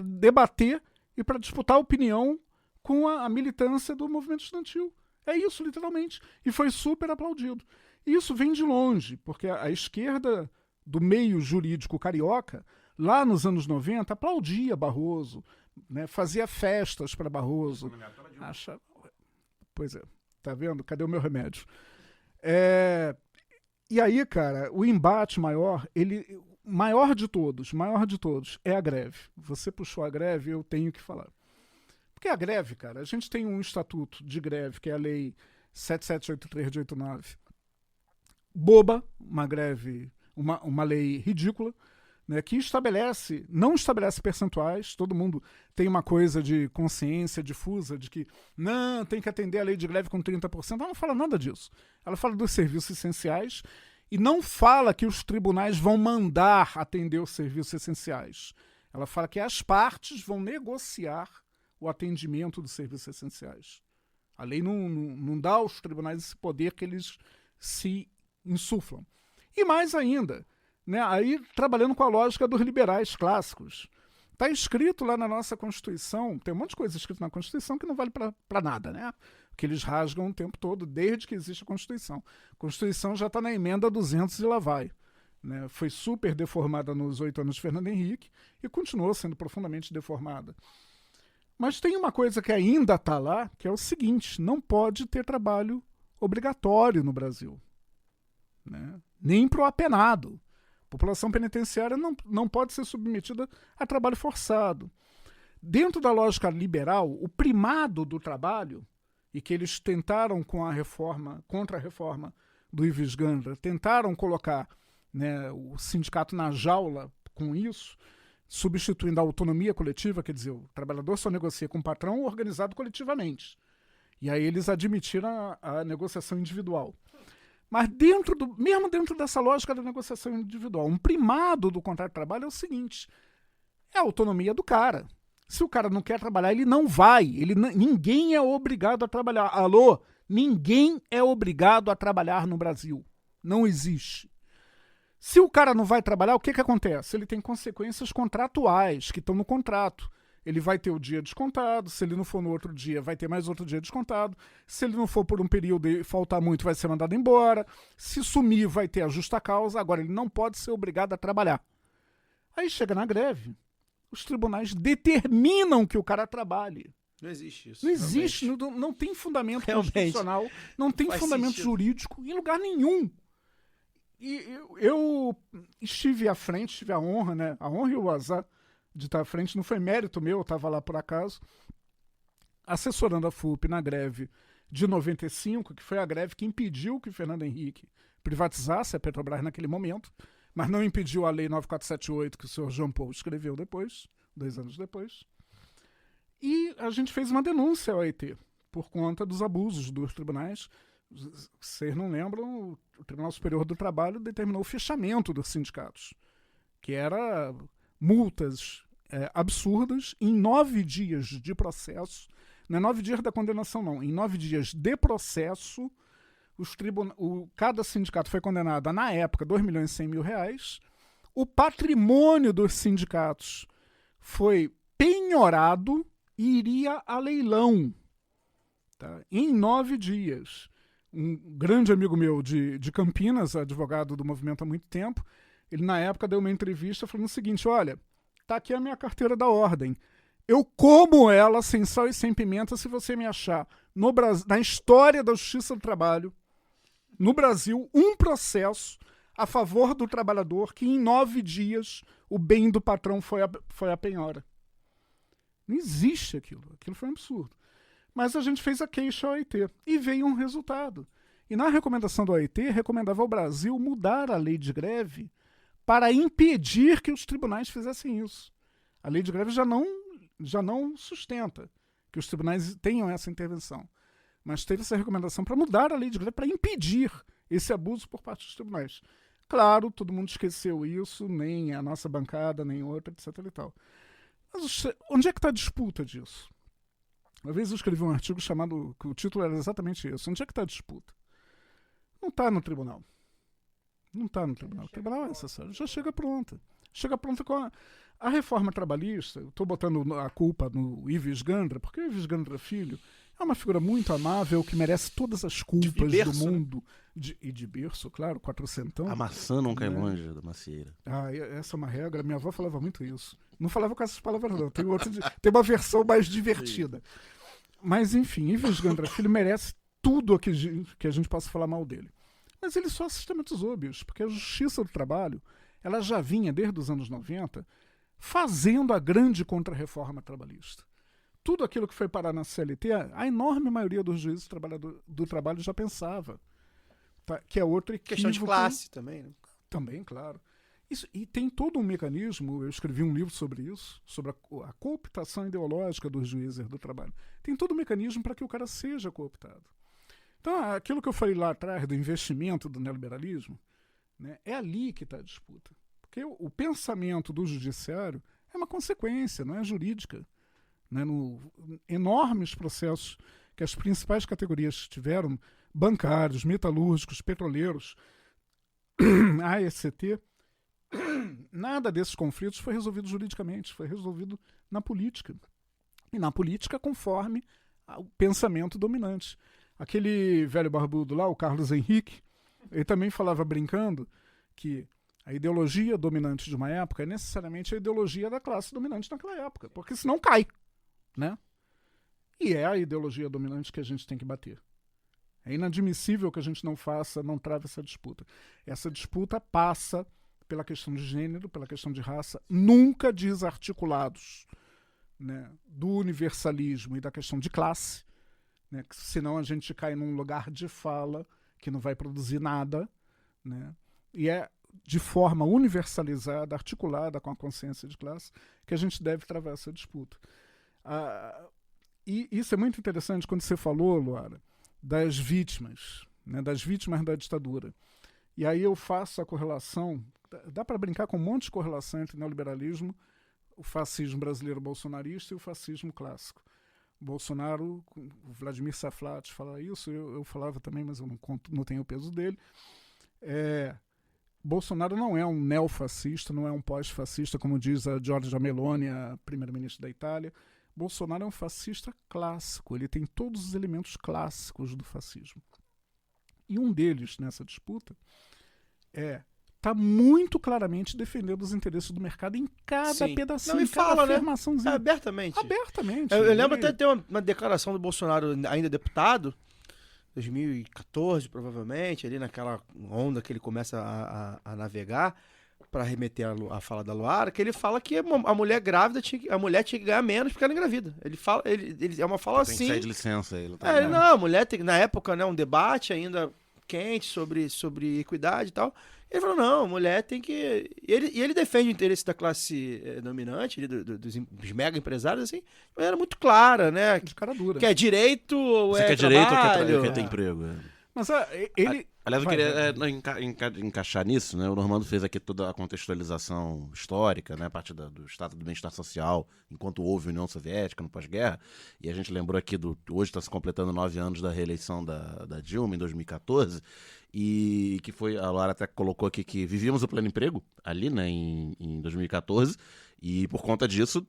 debater e para disputar opinião com a militância do movimento estudantil. É isso, literalmente. E foi super aplaudido. E isso vem de longe, porque a esquerda do meio jurídico carioca, lá nos anos 90, aplaudia Barroso, né? Fazia festas para Barroso. Pois é, tá vendo? Cadê o meu remédio? E aí, cara, o embate maior de todos, é a greve. Você puxou a greve, eu tenho que falar. Porque a greve, cara, a gente tem um estatuto de greve, que é a lei 7783 de 89. Boba, uma greve, uma lei ridícula, né, que não estabelece percentuais. Todo mundo tem uma coisa de consciência difusa de que não, tem que atender a lei de greve com 30%. Ela não fala nada disso. Ela fala dos serviços essenciais e não fala que os tribunais vão mandar atender os serviços essenciais. Ela fala que as partes vão negociar o atendimento dos serviços essenciais. A lei não dá aos tribunais esse poder que eles se insuflam. E mais ainda, né, aí trabalhando com a lógica dos liberais clássicos. Está escrito lá na nossa Constituição, tem um monte de coisa escrita na Constituição que não vale para nada, né? Que eles rasgam o tempo todo, desde que existe a Constituição. A Constituição já está na emenda 200 e lá vai. Né? Foi super deformada nos 8 anos de Fernando Henrique e continuou sendo profundamente deformada. Mas tem uma coisa que ainda está lá, que é o seguinte: não pode ter trabalho obrigatório no Brasil. Né? Nem para o apenado. A população penitenciária não pode ser submetida a trabalho forçado. Dentro da lógica liberal, o primado do trabalho, e que eles tentaram contra a reforma do Ives Gandra, tentaram colocar, né, o sindicato na jaula com isso, substituindo a autonomia coletiva, quer dizer, o trabalhador só negocia com o patrão organizado coletivamente. E aí eles admitiram a negociação individual. Mas mesmo dentro dessa lógica da negociação individual, um primado do contrato de trabalho é o seguinte: é a autonomia do cara. Se o cara não quer trabalhar, ele não vai. Ninguém é obrigado a trabalhar. Alô? Ninguém é obrigado a trabalhar no Brasil. Não existe. Se o cara não vai trabalhar, o que acontece? Ele tem consequências contratuais que estão no contrato. Ele vai ter o dia descontado, se ele não for no outro dia, vai ter mais outro dia descontado. Se ele não for por um período e faltar muito, vai ser mandado embora. Se sumir, vai ter a justa causa. Agora, ele não pode ser obrigado a trabalhar. Aí chega na greve, os tribunais determinam que o cara trabalhe.
Não existe isso.
Não existe, não tem fundamento
Realmente.
constitucional, não tem
Faz
fundamento
sentido.
jurídico em lugar nenhum. E eu tive a honra, né? A honra e o azar de estar à frente, não foi mérito meu, eu estava lá por acaso, assessorando a FUP na greve de 95, que foi a greve que impediu que Fernando Henrique privatizasse a Petrobras naquele momento, mas não impediu a Lei 9478 que o senhor Jean Paul escreveu depois, 2 anos depois. E a gente fez uma denúncia ao OIT por conta dos abusos dos tribunais. Vocês não lembram, o Tribunal Superior do Trabalho determinou o fechamento dos sindicatos, que era multas absurdas em 9 dias de processo. Não é 9 dias da condenação, não. Em 9 dias de processo, cada sindicato foi condenado a, na época, R$2.100.000. O patrimônio dos sindicatos foi penhorado e iria a leilão, tá? Em 9 dias. Um grande amigo meu de Campinas, advogado do movimento há muito tempo, ele na época deu uma entrevista falando o seguinte: olha, tá aqui a minha carteira da ordem. Eu como ela sem sal e sem pimenta se você me achar na história da Justiça do Trabalho, no Brasil, um processo a favor do trabalhador que em 9 dias o bem do patrão foi a penhora. Não existe aquilo. Aquilo foi um absurdo. Mas a gente fez a queixa ao OIT e veio um resultado. E na recomendação do OIT, recomendava ao Brasil mudar a lei de greve para impedir que os tribunais fizessem isso. A lei de greve já não sustenta que os tribunais tenham essa intervenção. Mas teve essa recomendação para mudar a lei de greve, para impedir esse abuso por parte dos tribunais. Claro, todo mundo esqueceu isso, nem a nossa bancada, nem outra, etc. e tal. Mas onde é que está a disputa disso? Uma vez eu escrevi um artigo que o título era exatamente esse. Onde é que está a disputa? Não está no tribunal. Não está no tribunal. O tribunal é necessário. Já chega pronta. Chega pronta com a reforma trabalhista. Eu estou botando a culpa no Ives Gandra, porque o Ives Gandra Filho é uma figura muito amável que merece todas as culpas do mundo. E de berço, claro, 400.
A maçã não cai longe da macieira.
Essa é uma regra. Minha avó falava muito isso. Não falava com essas palavras, não. Tem uma versão mais divertida. Mas, enfim, Ives Gandra Filho merece tudo que a gente possa falar mal dele. Mas ele só sistematizou, bicho, porque a Justiça do Trabalho ela já vinha, desde os anos 90, fazendo a grande contra-reforma trabalhista. Tudo aquilo que foi parar na CLT, a enorme maioria dos juízes do trabalho já pensava. Tá? Que é outro equívoco.
Questão de classe também, né?
Também, claro. Isso, e tem todo um mecanismo, eu escrevi um livro sobre isso, sobre a cooptação ideológica dos juízes do trabalho. Tem todo um mecanismo para que o cara seja cooptado. Então, aquilo que eu falei lá atrás do investimento do neoliberalismo, né, é ali que está a disputa. Porque o pensamento do judiciário é uma consequência, não é jurídica. Né, enormes processos que as principais categorias tiveram, bancários, metalúrgicos, petroleiros, a ECT, nada desses conflitos foi resolvido juridicamente, foi resolvido na política. E na política conforme o pensamento dominante. Aquele velho barbudo lá, o Carlos Henrique, ele também falava brincando que a ideologia dominante de uma época é necessariamente a ideologia da classe dominante naquela época, porque senão cai. Né? E é a ideologia dominante que a gente tem que bater. É inadmissível que a gente não trave essa disputa. Essa disputa passa pela questão de gênero, pela questão de raça, nunca desarticulados, né, do universalismo e da questão de classe, né, que senão a gente cai num lugar de fala que não vai produzir nada, né, e é de forma universalizada, articulada com a consciência de classe, que a gente deve travar essa disputa. E isso é muito interessante quando você falou, Luara, das vítimas, né, das vítimas da ditadura. E aí eu faço a correlação, dá para brincar com um monte de correlação entre o neoliberalismo, o fascismo brasileiro bolsonarista e o fascismo clássico. Bolsonaro, o Vladimir Saflat fala isso, eu falava também, mas eu não tenho o peso dele. Bolsonaro não é um neofascista, não é um pós-fascista, como diz a Giorgia Meloni, a primeira-ministra da Itália. Bolsonaro é um fascista clássico, ele tem todos os elementos clássicos do fascismo. E um deles, nessa disputa, é está muito claramente defendendo os interesses do mercado em cada
Sim.
pedacinho,
Não, e
em cada
fala, né?
afirmaçãozinha.
Abertamente.
Abertamente.
Eu lembro até de ter uma declaração do Bolsonaro, ainda deputado, 2014, provavelmente, ali naquela onda que ele começa a navegar, para remeter a fala da Luara, que ele fala que a mulher grávida, a mulher tinha que ganhar menos porque ela engravida. Ele fala, ele é uma fala
Tem
assim.
que sair de licença. Ele tá
É, não, a mulher tem, na época, né, um debate ainda quente sobre equidade e tal. Ele falou, não, a mulher tem que... E ele defende o interesse da classe dominante, ali, dos mega empresários, assim, de maneira muito clara, né?
De cara dura.
Que é direito ou
Você
é
quer direito ou
trabalho.
quer ter emprego?
Mas ele...
Aliás, eu
Vai,
queria
vai.
encaixar nisso, né? O Normando fez aqui toda a contextualização histórica, né? A partir do estado do bem-estar social, enquanto houve União Soviética no pós-guerra, e a gente lembrou aqui hoje está se completando 9 anos da reeleição da Dilma, em 2014, e que foi, a Laura até colocou aqui que vivíamos o pleno emprego ali, né, em 2014, e por conta disso,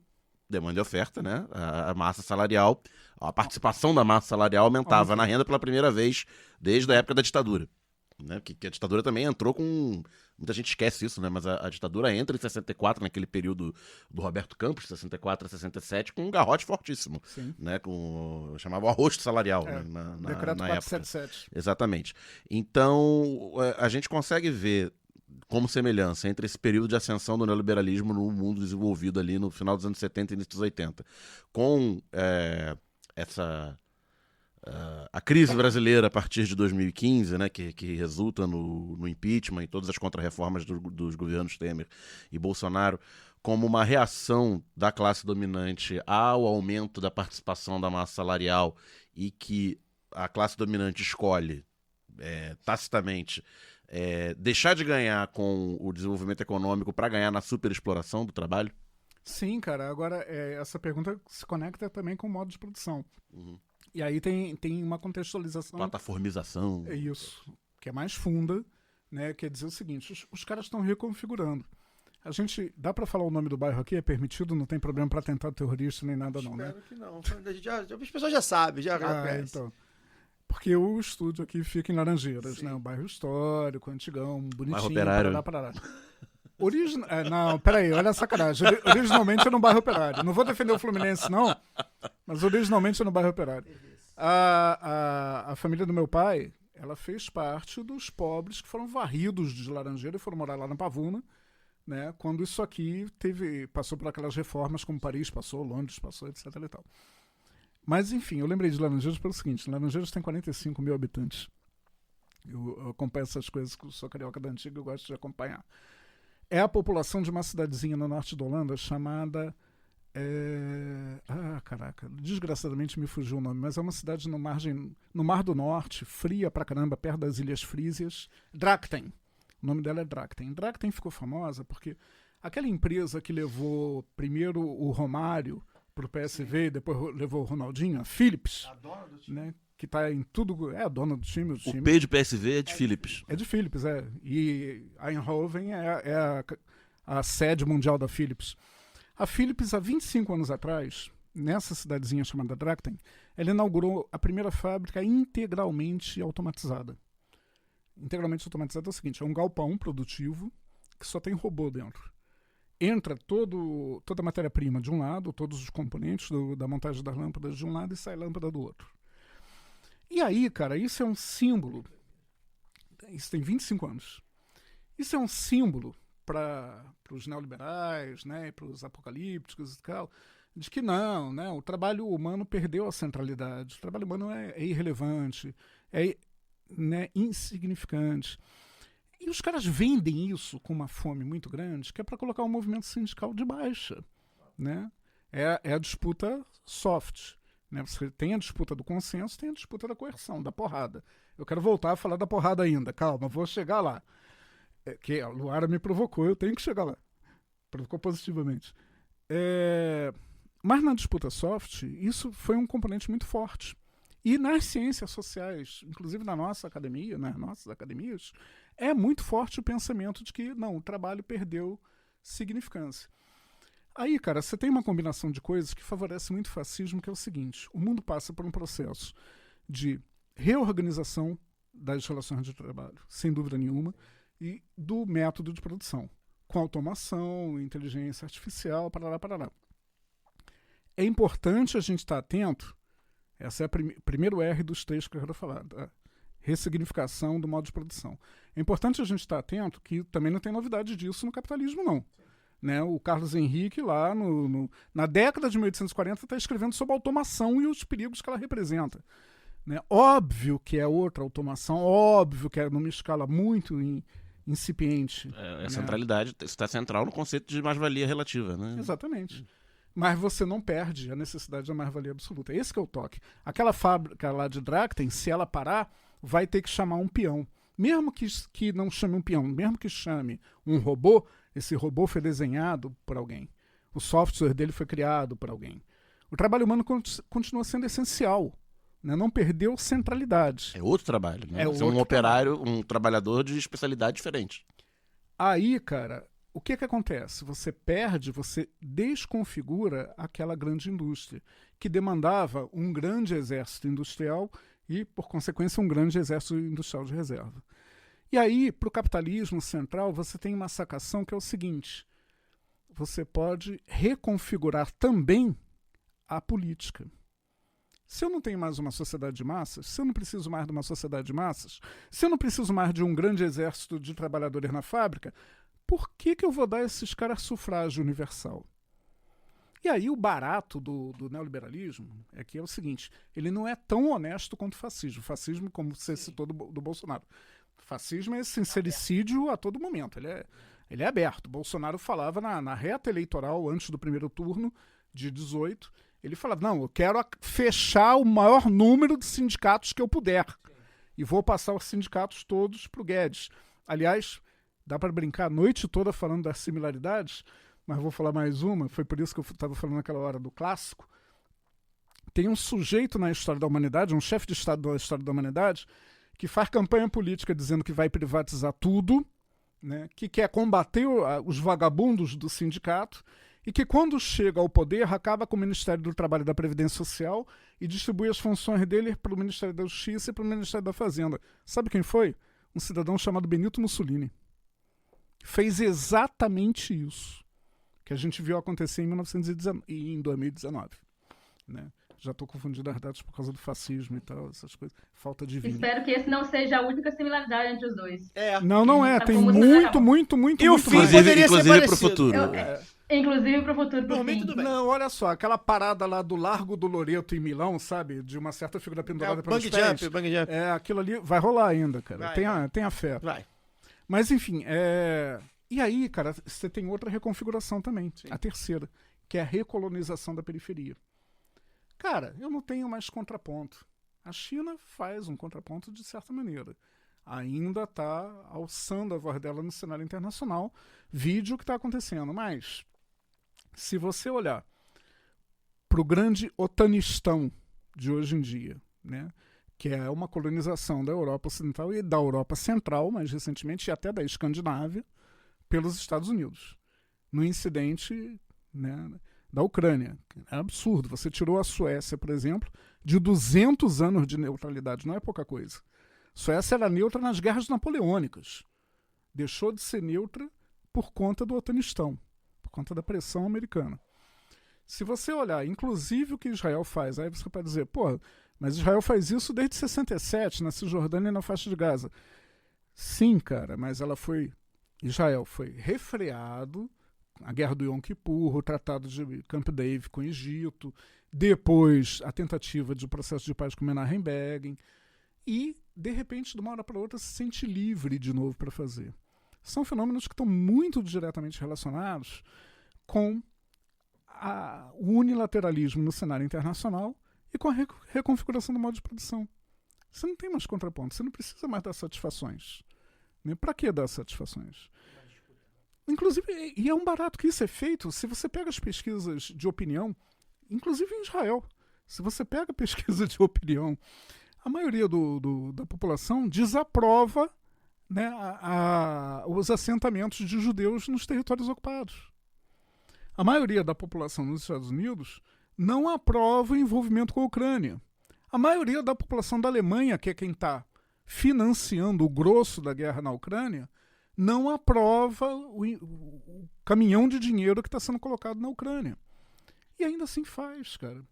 demanda e oferta, né? A massa salarial, a participação da massa salarial aumentava na renda pela primeira vez desde a época da ditadura. Né? Que a ditadura também entrou com... Muita gente esquece isso, né? Mas a ditadura entra em 64, naquele período do Roberto Campos, 64 a 67, com um garrote fortíssimo.
Sim.
Né? Chamava o arrosto salarial, né?
Decreto
na
477.
época. Exatamente. Então, a gente consegue ver como semelhança entre esse período de ascensão do neoliberalismo no mundo desenvolvido ali no final dos anos 70 e início dos 80, com a crise brasileira a partir de 2015, né, que resulta no impeachment e todas as contrarreformas dos governos Temer e Bolsonaro, como uma reação da classe dominante ao aumento da participação da massa salarial, e que a classe dominante escolhe tacitamente deixar de ganhar com o desenvolvimento econômico para ganhar na superexploração do trabalho?
Sim, cara. Agora, essa pergunta se conecta também com o modo de produção.
Uhum.
E aí tem uma contextualização...
Plataformização.
É isso, que é mais funda, né? Quer dizer o seguinte, os caras estão reconfigurando. A gente, dá pra falar o nome do bairro aqui? É permitido? Não tem problema pra atentado terrorista nem nada não, né?
Espero que não. As pessoas já sabem, já conhecem.
Então. Porque o estúdio aqui fica em Laranjeiras, né? Um bairro histórico, antigão, bonitinho.
Bairro Operário.
Parará. Não, peraí, olha a sacanagem. Originalmente é no bairro Operário. Não vou defender o Fluminense, não, mas originalmente é no bairro Operário. A família do meu pai, ela fez parte dos pobres que foram varridos de Laranjeira e foram morar lá na Pavuna, né? Quando isso aqui passou por aquelas reformas como Paris passou, Londres passou, etc. e tal. Mas, enfim, eu lembrei de Laranjeiras pelo seguinte: Laranjeiras tem 45 mil habitantes. Eu acompanho essas coisas, que eu sou carioca da antiga e eu gosto de acompanhar. É a população de uma cidadezinha no norte da Holanda chamada... desgraçadamente me fugiu o nome, mas é uma cidade no Mar do Norte, fria pra caramba, perto das Ilhas Frísias. Drachten. O nome dela é Drachten. Drachten ficou famosa porque aquela empresa que levou primeiro o Romário pro PSV e depois levou o Ronaldinho, a Philips, a dona do time, né? Que tá em tudo, é a dona do time.
O P de PSV é de Philips.
É de Philips, E Eindhoven é a sede mundial da Philips. A Philips, há 25 anos atrás, nessa cidadezinha chamada Drachten, ela inaugurou a primeira fábrica integralmente automatizada. Integralmente automatizada é o seguinte: é um galpão produtivo que só tem robô dentro. Entra toda a matéria-prima de um lado, todos os componentes da montagem das lâmpadas de um lado, e sai lâmpada do outro. E aí, cara, isso é um símbolo. Isso tem 25 anos. Isso é um símbolo para os neoliberais, né, para os apocalípticos e tal, de que não, né, o trabalho humano perdeu a centralidade. O trabalho humano é irrelevante, né, insignificante. E os caras vendem isso com uma fome muito grande, que é para colocar o movimento sindical de baixa, né? É a disputa soft. Né? Você tem a disputa do consenso, tem a disputa da coerção, da porrada. Eu quero voltar a falar da porrada ainda. Calma, vou chegar lá. Que a Luara me provocou, eu tenho que chegar lá. Provocou positivamente. Mas na disputa soft, isso foi um componente muito forte. E nas ciências sociais, inclusive na nossa academia, nas nossas academias, é muito forte o pensamento de que não, o trabalho perdeu significância. Aí, cara, você tem uma combinação de coisas que favorece muito o fascismo, que é o seguinte: o mundo passa por um processo de reorganização das relações de trabalho, sem dúvida nenhuma, e do método de produção, com automação, inteligência artificial, parará. É importante a gente estar atento, essa é o primeiro R dos 3 que eu quero falar, da ressignificação do modo de produção. É importante a gente estar atento que também não tem novidade disso no capitalismo, não. Né? O Carlos Henrique, lá na década de 1840, está escrevendo sobre a automação e os perigos que ela representa. Né? Óbvio que é outra automação, óbvio que é numa escala muito incipiente.
A centralidade está central no conceito de mais-valia relativa. Né?
Exatamente. Mas você não perde a necessidade da mais-valia absoluta. Esse que é o toque. Aquela fábrica lá de Drachten, se ela parar, vai ter que chamar um peão. Mesmo que não chame um peão, mesmo que chame um robô, esse robô foi desenhado por alguém. O software dele foi criado por alguém. O trabalho humano continua sendo essencial. Né? Não perdeu centralidade.
É outro trabalho. Né?
É
Você é um operário, um trabalhador de especialidade diferente.
Aí, cara, o que acontece? Você perde, você desconfigura aquela grande indústria, que demandava um grande exército industrial e, por consequência, um grande exército industrial de reserva. E aí, para o capitalismo central, você tem uma sacação que é o seguinte: você pode reconfigurar também a política. Se eu não tenho mais uma sociedade de massas, se eu não preciso mais de uma sociedade de massas, se eu não preciso mais de um grande exército de trabalhadores na fábrica, por que eu vou dar a esses caras sufrágio universal? E aí o barato do neoliberalismo é que é o seguinte: ele não é tão honesto quanto o fascismo. O fascismo, como você citou do Bolsonaro, o fascismo é sincericídio a todo momento. Ele é aberto. Bolsonaro falava na reta eleitoral, antes do primeiro turno de 18, ele falava: não, eu quero fechar o maior número de sindicatos que eu puder. E vou passar os sindicatos todos para o Guedes. Aliás, dá para brincar a noite toda falando das similaridades, mas vou falar mais uma. Foi por isso que eu estava falando naquela hora do clássico. Tem um sujeito na história da humanidade, um chefe de Estado da história da humanidade, que faz campanha política dizendo que vai privatizar tudo, né, que quer combater os vagabundos do sindicato, e que quando chega ao poder acaba com o Ministério do Trabalho e da Previdência Social e distribui as funções dele para o Ministério da Justiça e para o Ministério da Fazenda. Sabe quem foi? Um cidadão chamado Benito Mussolini. Fez exatamente isso que a gente viu acontecer em 2019. Né? Já estou confundindo as datas por causa do fascismo e tal, essas coisas. Falta de vinho.
Espero que esse não seja a única similaridade entre os dois.
Não é. Tem muito
E o fim
mais.
poderia ser
Inclusive para o
parecido.
futuro.
Inclusive para o futuro, pro fim.
tudo bem.
Não, olha só, aquela parada lá do Largo do Loreto em Milão, sabe? De uma certa figura pendurada pelos pés.
Bang jump.
Aquilo ali vai rolar ainda, cara.
Vai.
Tenha fé.
Vai.
Mas, enfim, E aí, cara, você tem outra reconfiguração também, a terceira, que é a recolonização da periferia. Cara, eu não tenho mais contraponto. A China faz um contraponto de certa maneira. Ainda está alçando a voz dela no cenário internacional, vide o que está acontecendo. Mas, se você olhar para o grande Otanistão de hoje em dia, né, que é uma colonização da Europa Ocidental e da Europa Central, mais recentemente, e até da Escandinávia, pelos Estados Unidos, no incidente, né, da Ucrânia. É absurdo. Você tirou a Suécia, por exemplo, de 200 anos de neutralidade. Não é pouca coisa. Suécia era neutra nas guerras napoleônicas. Deixou de ser neutra por conta do Otanistão, por conta da pressão americana. Se você olhar, inclusive, o que Israel faz, aí você pode dizer, pô, mas Israel faz isso desde 67, na Cisjordânia e na faixa de Gaza. Sim, cara, mas Israel foi refreado, a Guerra do Yom Kippur, o Tratado de Camp David com o Egito, depois a tentativa de processo de paz com Menachem Begin, e, de repente, de uma hora para outra, se sente livre de novo para fazer. São fenômenos que estão muito diretamente relacionados com o unilateralismo no cenário internacional e com a reconfiguração do modo de produção. Você não tem mais contraponto, você não precisa mais dar satisfações. Para que dar satisfações? Inclusive, e é um barato que isso é feito, se você pega as pesquisas de opinião, inclusive em Israel, se você pega a pesquisa de opinião, a maioria da população desaprova, né, os assentamentos de judeus nos territórios ocupados. A maioria da população nos Estados Unidos não aprova o envolvimento com a Ucrânia. A maioria da população da Alemanha, que é quem está financiando o grosso da guerra na Ucrânia, não aprova o caminhão de dinheiro que está sendo colocado na Ucrânia. E ainda assim faz, cara.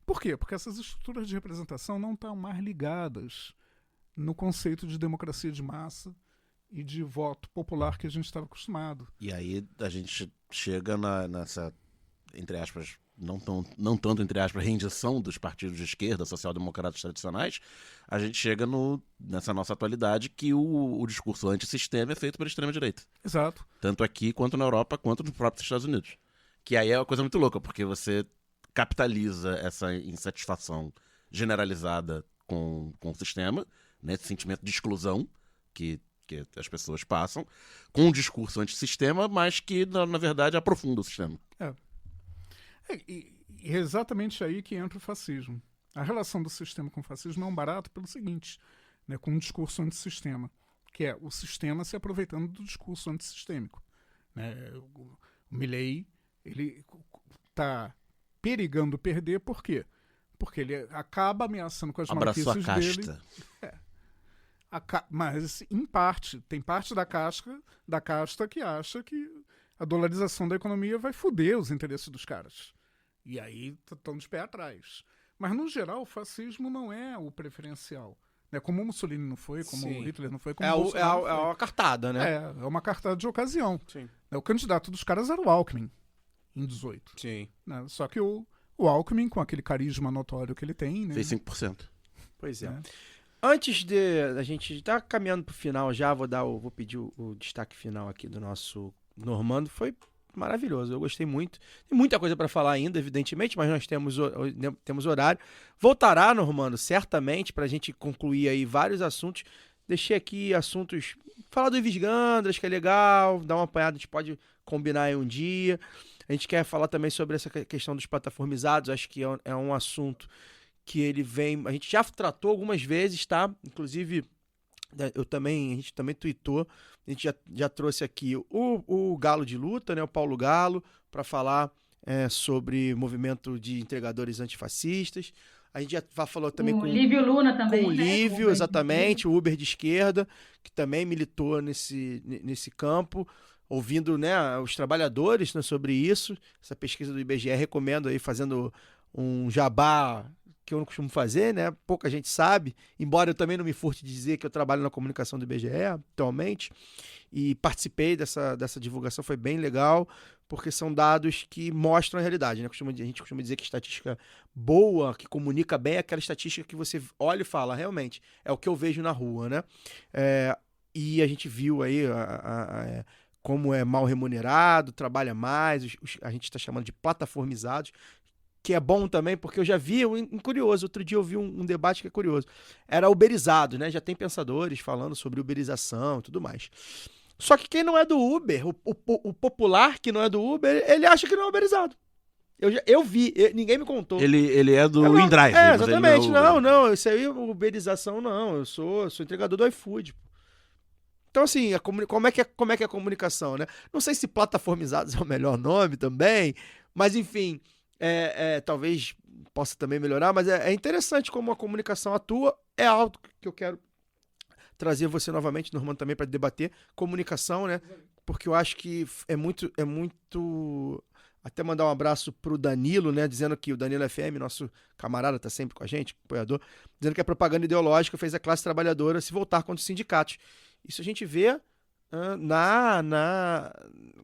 Por quê? Porque essas estruturas de representação não estão mais ligadas no conceito de democracia de massa e de voto popular que a gente estava acostumado.
E aí a gente chega nessa, entre aspas, não tanto entre aspas, rendição dos partidos de esquerda, social-democratas tradicionais, a gente chega nessa nossa atualidade que o discurso antissistema é feito pela extrema-direita.
Exato.
Tanto aqui, quanto na Europa, quanto nos próprios Estados Unidos. Que aí é uma coisa muito louca, porque você capitaliza essa insatisfação generalizada com o sistema, né, esse sentimento de exclusão que as pessoas passam, com um discurso antissistema, mas que, na verdade, aprofunda o sistema.
E é exatamente aí que entra o fascismo. A relação do sistema com o fascismo é um barato pelo seguinte, né, com um discurso antissistema, que é o sistema se aproveitando do discurso antissistêmico. Né? O Milei, ele está perigando perder, por quê? Porque ele acaba ameaçando com as
Abraçou
maluquices
a
dele.
casta.
Mas, em parte, tem parte da casta que acha que a dolarização da economia vai foder os interesses dos caras. E aí estão de pé atrás. Mas, no geral, o fascismo não é o preferencial. Né? Como o Mussolini não foi, como o Hitler não foi, como o Bolsonaro não foi.
É uma cartada, né?
É uma cartada de ocasião.
Sim.
O candidato dos caras era o Alckmin, em 18.
Sim.
Né? Só que o Alckmin, com aquele carisma notório que ele tem... Né?
Fez 5%.
Pois é.
É.
Antes da gente estar caminhando pro final já, vou pedir o destaque final aqui do nosso Normando. Foi maravilhoso, eu gostei muito. Tem muita coisa para falar ainda, evidentemente, mas nós temos horário. Voltará, Normando, certamente, para a gente concluir aí vários assuntos. Deixei aqui assuntos... Falar do Ives Gandras, que é legal, dar uma apanhada, a gente pode combinar aí um dia. A gente quer falar também sobre essa questão dos plataformizados, acho que é um assunto que ele vem... A gente já tratou algumas vezes, tá? Inclusive, a gente também tweetou, a gente já trouxe aqui o Galo de Luta, né? O Paulo Galo, para falar sobre movimento de entregadores antifascistas. A gente já falou também
com o Lívio Luna também.
Com o Lívio,
né?
exatamente, o Uber de esquerda, que também militou nesse campo, ouvindo, né, os trabalhadores, né, sobre isso. Essa pesquisa do IBGE, recomendo aí, fazendo um jabá que eu não costumo fazer, né? Pouca gente sabe, embora eu também não me furte de dizer que eu trabalho na comunicação do IBGE atualmente, e participei dessa divulgação, foi bem legal, porque são dados que mostram a realidade, né? A gente costuma dizer que estatística boa, que comunica bem, é aquela estatística que você olha e fala, realmente, é o que eu vejo na rua, né? E a gente viu aí como é mal remunerado, trabalha mais, a gente está chamando de plataformizados, que é bom também, porque eu já vi, curioso, outro dia eu vi um debate que é curioso, era uberizado, né? Já tem pensadores falando sobre uberização e tudo mais. Só que quem não é do Uber, o popular que não é do Uber, ele acha que não é uberizado. Eu vi, ninguém me contou.
Ele é do InDrive.
Exatamente, não, isso aí, uberização não, eu sou entregador do iFood. Então, assim, como é que é a comunicação, né? Não sei se plataformizados é o melhor nome também, mas enfim... talvez possa também melhorar, mas é interessante como a comunicação atua. É algo que eu quero trazer você novamente, Normando, também para debater comunicação, né? Porque eu acho que é muito até mandar um abraço pro Danilo, né? Dizendo que o Danilo FM, nosso camarada, tá sempre com a gente, apoiador, dizendo que a propaganda ideológica fez a classe trabalhadora se voltar contra os sindicatos. Isso a gente vê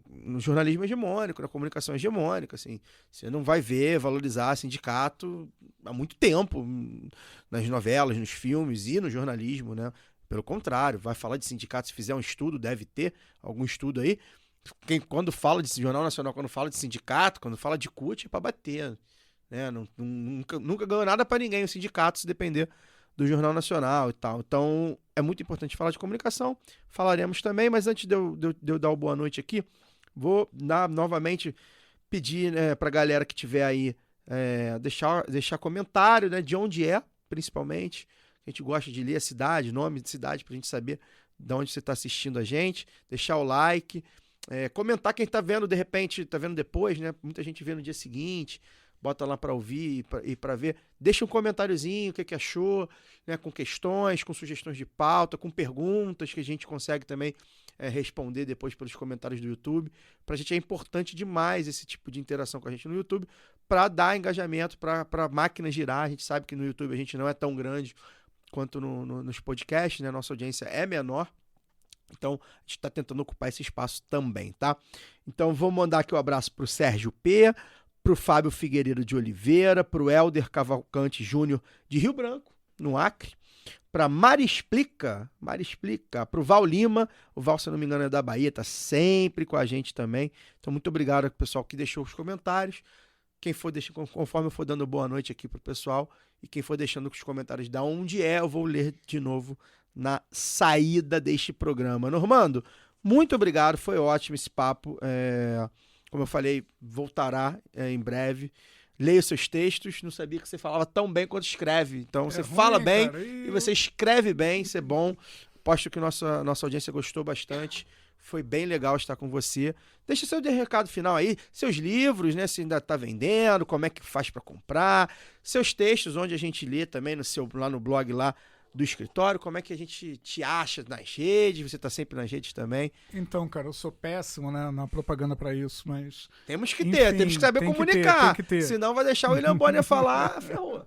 no jornalismo hegemônico, na comunicação hegemônica, assim. Você não vai valorizar sindicato há muito tempo nas novelas, nos filmes e no jornalismo, né? Pelo contrário, vai falar de sindicato, se fizer um estudo, deve ter algum estudo aí. Quando fala de Jornal Nacional, quando fala de sindicato, quando fala de CUT, é para bater, né? Nunca ganhou nada para ninguém o sindicato, se depender do Jornal Nacional e tal. Então, é muito importante falar de comunicação. Falaremos também, mas antes de eu dar uma boa noite aqui, vou novamente pedir, né, para a galera que estiver aí deixar comentário, né, de onde é, principalmente. A gente gosta de ler a cidade, nome de cidade, para a gente saber de onde você está assistindo a gente. Deixar o like, comentar quem está vendo, de repente, está vendo depois, né? Muita gente vê no dia seguinte. Bota lá para ouvir e para ver. Deixa um comentáriozinho, o que achou, né, com questões, com sugestões de pauta, com perguntas que a gente consegue também responder depois pelos comentários do YouTube. Pra gente é importante demais esse tipo de interação com a gente no YouTube, para dar engajamento, para a máquina girar. A gente sabe que no YouTube a gente não é tão grande quanto nos podcasts, né? Nossa audiência é menor. Então, a gente está tentando ocupar esse espaço também, tá? Então, vou mandar aqui um abraço para o Sérgio P., para o Fábio Figueiredo de Oliveira, para o Helder Cavalcante Júnior de Rio Branco, no Acre, para Mari Explica, para o Val Lima, o Val, se não me engano, é da Bahia, tá sempre com a gente também. Então, muito obrigado ao pessoal que deixou os comentários. Quem for deixando, conforme eu for dando boa noite aqui pro pessoal, e quem for deixando os comentários da onde eu vou ler de novo na saída deste programa. Normando, muito obrigado, foi ótimo esse papo. Como eu falei, voltará em breve. Leia os seus textos, não sabia que você falava tão bem quanto escreve. Então você fala bem, cara, e você escreve bem, isso é bom. Aposto que nossa audiência gostou bastante. Foi bem legal estar com você. Deixa seu recado final aí, seus livros, né? Se ainda está vendendo, como é que faz para comprar, seus textos, onde a gente lê também lá no blog lá do escritório, como é que a gente te acha nas redes, você está sempre nas redes também.
Então, cara, eu sou péssimo, né, na propaganda para isso, mas...
Temos que temos que saber comunicar,
tem que ter.
Senão vai deixar o William Bonner falar, ferrou.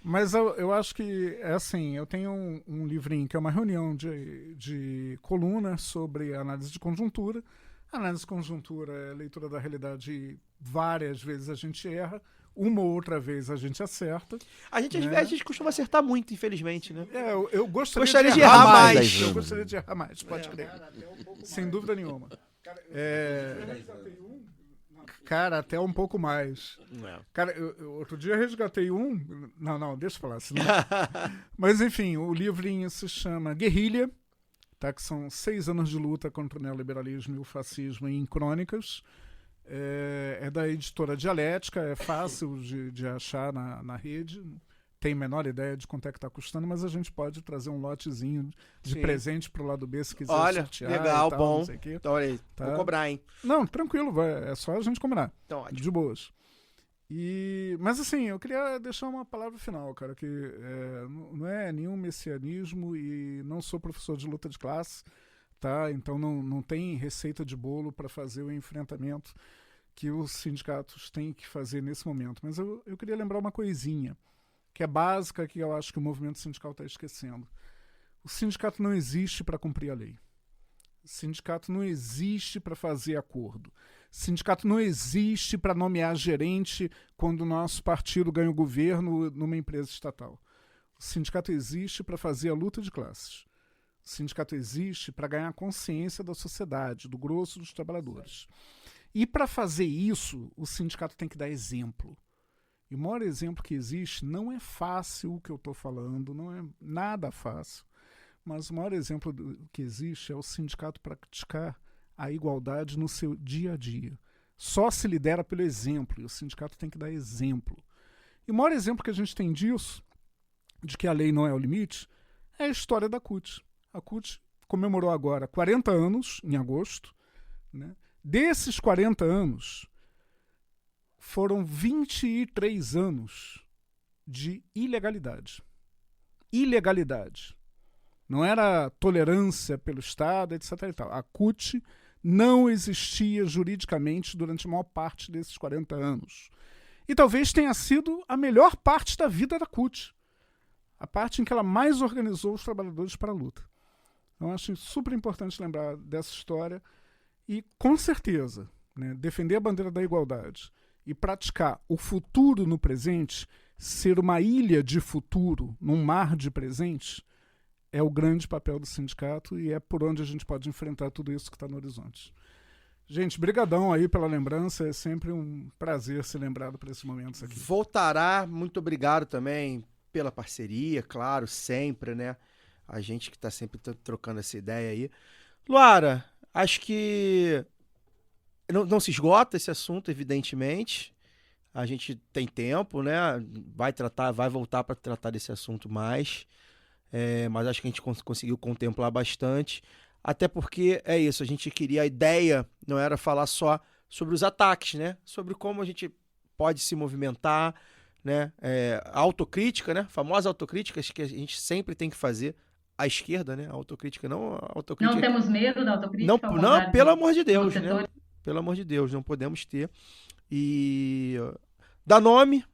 Mas eu acho que, é assim, eu tenho um livrinho que é uma reunião de colunas sobre análise de conjuntura. Análise de conjuntura é leitura da realidade, várias vezes a gente erra, uma ou outra vez a gente acerta.
A gente, às vezes, a gente costuma acertar muito, infelizmente, né?
Eu gostaria de
errar mais.
Eu gostaria de errar mais, pode crer. Sem dúvida nenhuma. Cara, até um pouco mais. Cara, outro dia eu resgatei um... Não, deixa eu falar. Senão... Mas, enfim, o livrinho se chama Guerrilha, tá? Que são 6 anos de luta contra o neoliberalismo e o fascismo em crônicas. É da editora Dialética, é fácil de achar na rede. Tem a menor ideia de quanto é que está custando, mas a gente pode trazer um lotezinho de presente pro lado B se quiser.
Olha,
sortear.
Legal,
tal,
bom.
não sei o quê.
Então, olha aí,
Tá.
vou cobrar, hein?
Não, tranquilo, é só a gente combinar.
Então, ótimo.
De boas. Mas assim, eu queria deixar uma palavra final, cara, que não é nenhum messianismo e não sou professor de luta de classe, tá? Então não tem receita de bolo para fazer o enfrentamento que os sindicatos têm que fazer nesse momento. Mas eu queria lembrar uma coisinha, que é básica, que eu acho que o movimento sindical está esquecendo. O sindicato não existe para cumprir a lei. O sindicato não existe para fazer acordo. O sindicato não existe para nomear gerente quando o nosso partido ganha o governo numa empresa estatal. O sindicato existe para fazer a luta de classes. O sindicato existe para ganhar a consciência da sociedade, do grosso dos trabalhadores. E para fazer isso, o sindicato tem que dar exemplo. E o maior exemplo que existe, não é fácil o que eu estou falando, não é nada fácil, mas o maior exemplo que existe é o sindicato praticar a igualdade no seu dia a dia. Só se lidera pelo exemplo, e o sindicato tem que dar exemplo. E o maior exemplo que a gente tem disso, de que a lei não é o limite, é a história da CUT. A CUT comemorou agora 40 anos, em agosto, né? Desses 40 anos, foram 23 anos de ilegalidade. Ilegalidade. Não era tolerância pelo Estado, etc. E tal. A CUT não existia juridicamente durante a maior parte desses 40 anos. E talvez tenha sido a melhor parte da vida da CUT. A parte em que ela mais organizou os trabalhadores para a luta. Então, acho super importante lembrar dessa história e, com certeza, né, defender a bandeira da igualdade e praticar o futuro no presente, ser uma ilha de futuro num mar de presente, é o grande papel do sindicato e é por onde a gente pode enfrentar tudo isso que está no horizonte. Gente, brigadão aí pela lembrança, é sempre um prazer ser lembrado por esses momentos aqui.
Voltará, muito obrigado também pela parceria, claro, sempre, né? A gente que está sempre trocando essa ideia aí. Luara, acho que não se esgota esse assunto, evidentemente. A gente tem tempo, né? Vai voltar para tratar desse assunto mais. Mas acho que a gente conseguiu contemplar bastante. Até porque é isso, a gente queria, a ideia não era falar só sobre os ataques, né? Sobre como a gente pode se movimentar, né? Autocrítica, né? Famosas autocríticas que a gente sempre tem que fazer. à esquerda, né? A autocrítica não, a
Não
autocrítica
temos medo da
não,
autocrítica, ao
não,
contrário
pelo
de
amor de
outros
Deus, né?
setores.
Pelo amor de Deus, não podemos ter. E dar nome,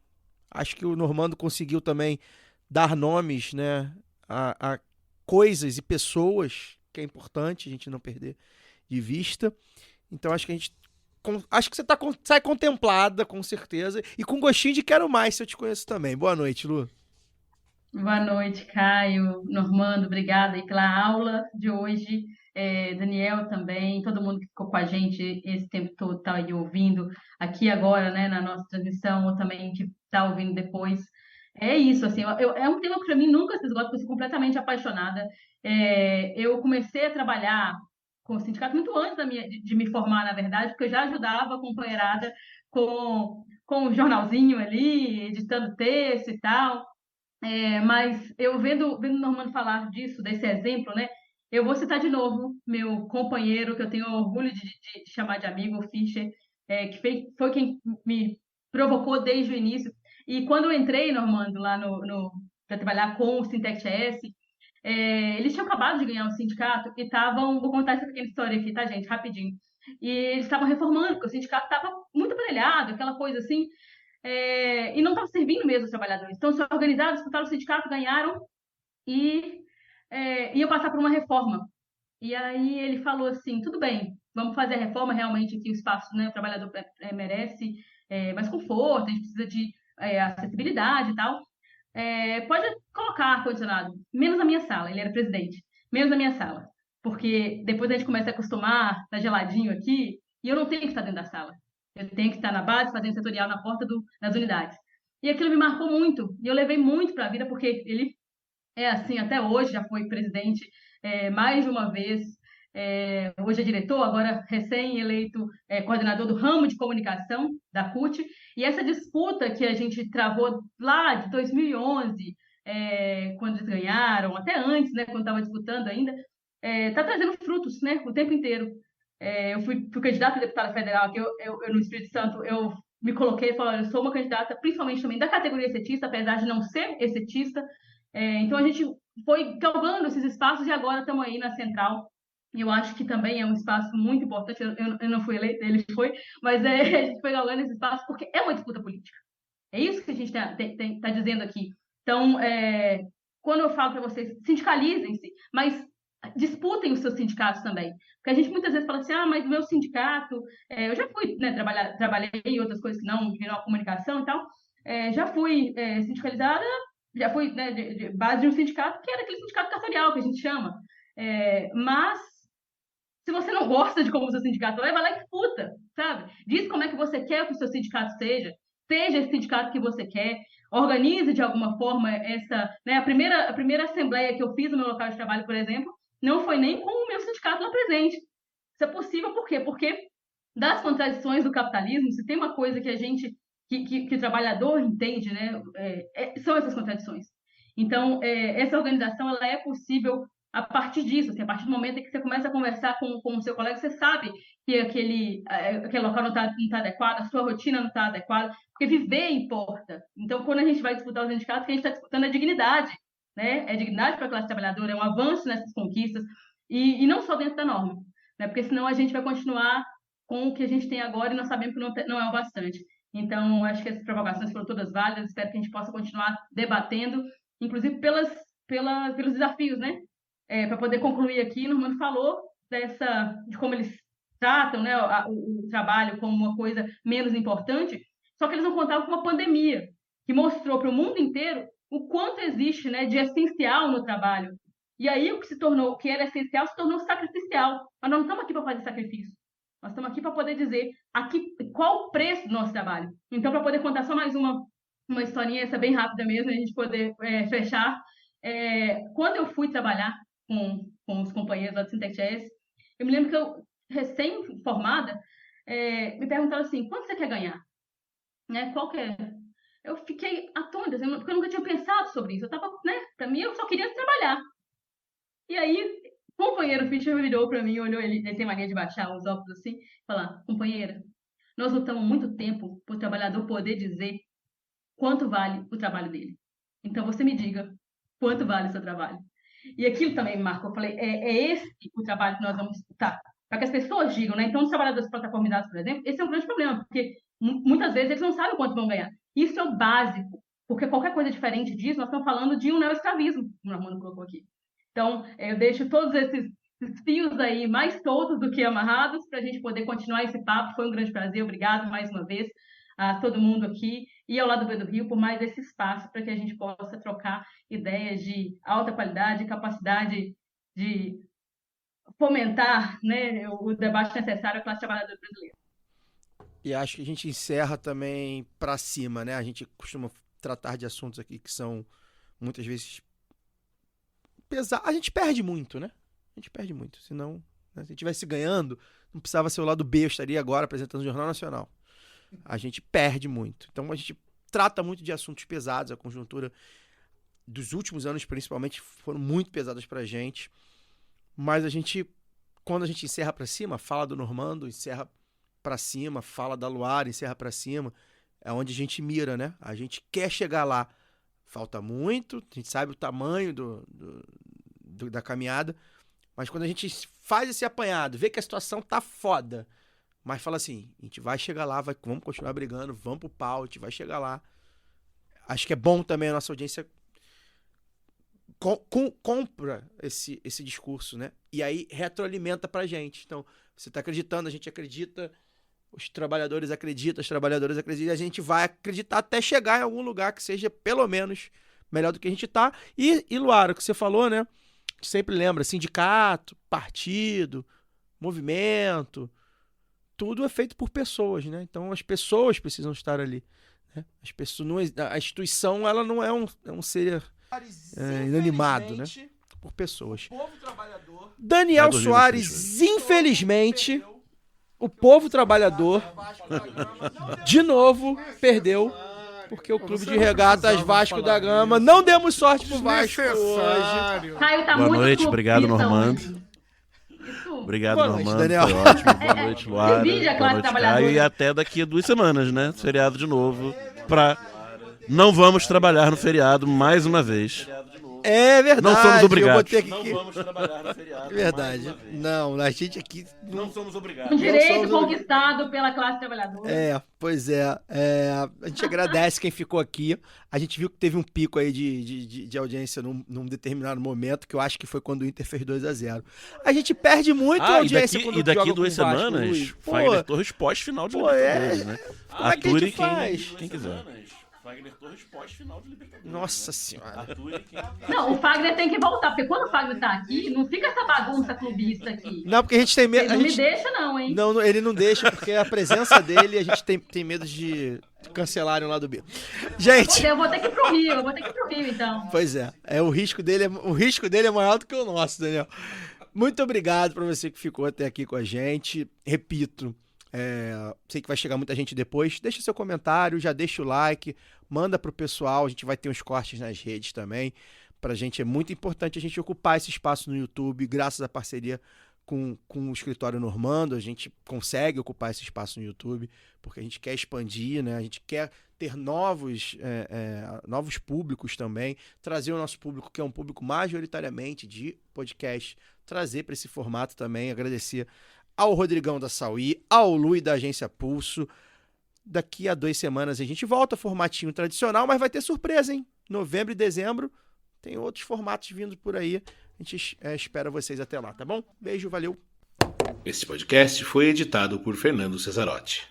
acho que o Normando conseguiu também dar nomes, né, a coisas e pessoas, que é importante a gente não perder de vista. Então acho que acho que você sai contemplada, com certeza, e com gostinho de quero mais se eu te conheço também. Boa noite, Lu.
Boa noite, Caio, Normando, obrigada aí pela aula de hoje. Daniel também, todo mundo que ficou com a gente esse tempo todo, tá aí ouvindo aqui agora, né, na nossa transmissão, ou também que tá ouvindo depois. É isso, assim, é um tema que para mim nunca se esgota, porque eu sou completamente apaixonada. Eu comecei a trabalhar com o sindicato muito antes de me formar, na verdade, porque eu já ajudava a companheirada com o jornalzinho ali, editando texto e tal. Mas eu vendo o Normando falar disso, desse exemplo, né? Eu vou citar de novo meu companheiro, que eu tenho orgulho de chamar de amigo, o Fischer, que foi quem me provocou desde o início. E quando eu entrei, Normando, lá para trabalhar com o Sintec S, eles tinham acabado de ganhar um sindicato e estavam. Vou contar essa pequena história aqui, tá, gente? Rapidinho. E eles estavam reformando, porque o sindicato estava muito aparelhado, aquela coisa assim. E não estava servindo mesmo os trabalhadores. Então, se organizaram, disputaram o sindicato, ganharam e iam passar por uma reforma. E aí ele falou assim, tudo bem, vamos fazer a reforma, realmente aqui o espaço, né, o trabalhador merece mais conforto, a gente precisa de acessibilidade e tal. Pode colocar ar-condicionado, menos na minha sala, ele era presidente, menos na minha sala. Porque depois a gente começa a acostumar, tá geladinho aqui, e eu não tenho que estar dentro da sala. Eu tenho que estar na base, fazendo setorial na porta das unidades. E aquilo me marcou muito, e eu levei muito para a vida, porque ele é assim até hoje, já foi presidente mais de uma vez, hoje é diretor, agora recém-eleito coordenador do ramo de comunicação da CUT, e essa disputa que a gente travou lá de 2011, quando eles ganharam, até antes, né, quando estava disputando ainda, está trazendo frutos, né, o tempo inteiro. Eu fui candidata a deputada federal aqui, eu no Espírito Santo, eu me coloquei e falei, eu sou uma candidata, principalmente também da categoria exetista, apesar de não ser exetista. Então a gente foi galgando esses espaços e agora estamos aí na Central. Eu acho que também é um espaço muito importante. Eu não fui eleita, ele foi, mas a gente foi galgando esse espaço porque é uma disputa política. É isso que a gente está dizendo aqui. Então, quando eu falo para vocês, sindicalizem-se, mas disputem os seus sindicatos também. Porque a gente muitas vezes fala assim, mas o meu sindicato... eu já fui, né, trabalhei em outras coisas que não viram a comunicação e tal. Já fui sindicalizada, já fui, né, de base de um sindicato que era aquele sindicato cartorial que a gente chama. Mas se você não gosta de como o seu sindicato é, vai lá e disputa, sabe? Diz como é que você quer que o seu sindicato seja esse sindicato que você quer, organize de alguma forma essa, né, a primeira assembleia que eu fiz no meu local de trabalho, por exemplo, não foi nem com o meu sindicato lá presente. Isso é possível por quê? Porque das contradições do capitalismo, se tem uma coisa que a gente, que o trabalhador entende, né, são essas contradições. Então, essa organização ela é possível a partir disso, assim, a partir do momento em que você começa a conversar com o seu colega, você sabe que aquele local não está adequado, a sua rotina não está adequada, porque viver importa. Então, quando a gente vai disputar os sindicatos, a gente está disputando a dignidade, né? É dignidade para a classe trabalhadora, é um avanço nessas conquistas, e não só dentro da norma, né? Porque senão a gente vai continuar com o que a gente tem agora e nós sabemos que não é o bastante. Então, acho que essas provocações foram todas válidas, espero que a gente possa continuar debatendo, inclusive pelos desafios, né? Para poder concluir aqui, o Normando falou de como eles tratam, né, o trabalho como uma coisa menos importante, só que eles não contavam com uma pandemia que mostrou para o mundo inteiro o quanto existe, né, de essencial no trabalho. E aí o que era essencial se tornou sacrificial. Mas nós não estamos aqui para fazer sacrifício. Nós estamos aqui para poder dizer qual o preço do nosso trabalho. Então, para poder contar só mais uma historinha, essa bem rápida mesmo, a gente poder fechar. Quando eu fui trabalhar com os companheiros lá do Sintec S, eu me lembro que eu, recém-formada, me perguntaram assim, quanto você quer ganhar? Né? Qual que é? Eu fiquei atônita, porque eu nunca tinha pensado sobre isso. Eu tava, né? Para mim, eu só queria trabalhar. E aí, o companheiro Fischer virou para mim, olhou, ele tem mania de baixar os óculos assim, falar, companheira, nós lutamos muito tempo para o trabalhador poder dizer quanto vale o trabalho dele. Então, você me diga quanto vale o seu trabalho. E aquilo também me marcou. Eu falei, é esse o trabalho que nós vamos disputar. Para que as pessoas digam, né? Então, os trabalhadores plataformizados, por exemplo, esse é um grande problema, porque muitas vezes eles não sabem quanto vão ganhar. Isso é o básico, porque qualquer coisa diferente disso, nós estamos falando de um neoescravismo, como o Armando colocou aqui. Então, eu deixo todos esses fios aí mais soltos do que amarrados para a gente poder continuar esse papo. Foi um grande prazer, obrigado mais uma vez a todo mundo aqui e ao Lado B do Rio por mais esse espaço para que a gente possa trocar ideias de alta qualidade, capacidade de fomentar, né, o debate necessário à classe trabalhadora brasileira.
E acho que a gente encerra também para cima, né? A gente costuma tratar de assuntos aqui que são muitas vezes pesados. A gente perde muito, né? A gente perde muito. Senão, né, se a gente estivesse ganhando, não precisava ser o Lado B, eu estaria agora apresentando o Jornal Nacional. A gente perde muito. Então a gente trata muito de assuntos pesados. A conjuntura dos últimos anos, principalmente, foram muito pesadas pra gente. Mas a gente, quando a gente encerra pra cima, fala do Normando, encerra pra cima, fala da Luara, encerra pra cima, é onde a gente mira, né? A gente quer chegar lá. Falta muito, a gente sabe o tamanho da caminhada, mas quando a gente faz esse apanhado, vê que a situação tá foda, mas fala assim, a gente vai chegar lá, vamos continuar brigando, vamos pro pau, a gente vai chegar lá. Acho que é bom também a nossa audiência compra esse discurso, né? E aí retroalimenta pra gente. Então, você tá acreditando, a gente acredita, os trabalhadores acreditam, as trabalhadoras acreditam, e a gente vai acreditar até chegar em algum lugar que seja pelo menos melhor do que a gente tá. E Luara, o que você falou, né? Sempre lembra, sindicato, partido, movimento, tudo é feito por pessoas, né? Então as pessoas precisam estar ali, né? As pessoas, a instituição, ela não é um ser inanimado, né? Por pessoas. O povo trabalhador. Daniel Soares, infelizmente, o povo trabalhador de novo perdeu, porque o Clube de Regatas Vasco da Gama, não demos sorte pro Vasco hoje.
Caio tá
Boa
muito
noite, obrigado,
clubista
Normando.
hoje. Isso.
Obrigado,
Boa noite,
Normando.
Daniel.
Foi ótimo. Boa noite, Luara.
Divide a
Boa
classe
noite,
trabalhadora.
Caio. E até daqui a 2 semanas, né? Feriado de novo. Não vamos trabalhar no feriado mais uma vez.
É verdade.
Não somos obrigados.
Eu botei aqui.
vamos trabalhar no feriado.
É verdade. Não, a gente aqui
Não somos
Um
obrigados.
direito conquistado pela classe trabalhadora.
Pois é. A gente agradece quem ficou aqui. A gente viu que teve um pico aí de audiência num determinado momento, que eu acho que foi quando o Inter fez 2-0. A gente perde muito a audiência quando
e daqui
joga
2
com o Vasco,
semanas,
Luiz.
Fagner Torres pós-final de Libertadores, né?
Como é que a
Ature
gente faz?
quem quiser. Fagner Torres pós-final de Libertadores.
Nossa senhora.
Ature quem
Não, o Fagner tem que voltar, porque quando o Fagner tá aqui, não fica essa bagunça clubista aqui.
Não, porque a gente tem medo.
Ele não me deixa, não, hein?
Não, ele não deixa, porque a presença dele, a gente tem medo de cancelarem o lado B. Gente.
Eu vou ter que ir pro Rio, então.
Pois é. O risco dele é maior do que o nosso, Daniel. Muito obrigado para você que ficou até aqui com a gente. Repito, sei que vai chegar muita gente depois. Deixa seu comentário, já deixa o like, manda pro pessoal. A gente vai ter uns cortes nas redes também. Pra gente é muito importante a gente ocupar esse espaço no YouTube, graças à parceria com o escritório Normando, a gente consegue ocupar esse espaço no YouTube, porque a gente quer expandir, né? A gente quer ter novos públicos também, trazer o nosso público, que é um público majoritariamente de podcast, trazer para esse formato também, agradecer ao Rodrigão da Sauí, ao Lui da Agência Pulso. Daqui a 2 semanas a gente volta, formatinho tradicional, mas vai ter surpresa, hein? Novembro e dezembro tem outros formatos vindo por aí. A gente espera vocês até lá, tá bom? Beijo, valeu.
Esse podcast foi editado por Fernando Cesarotti.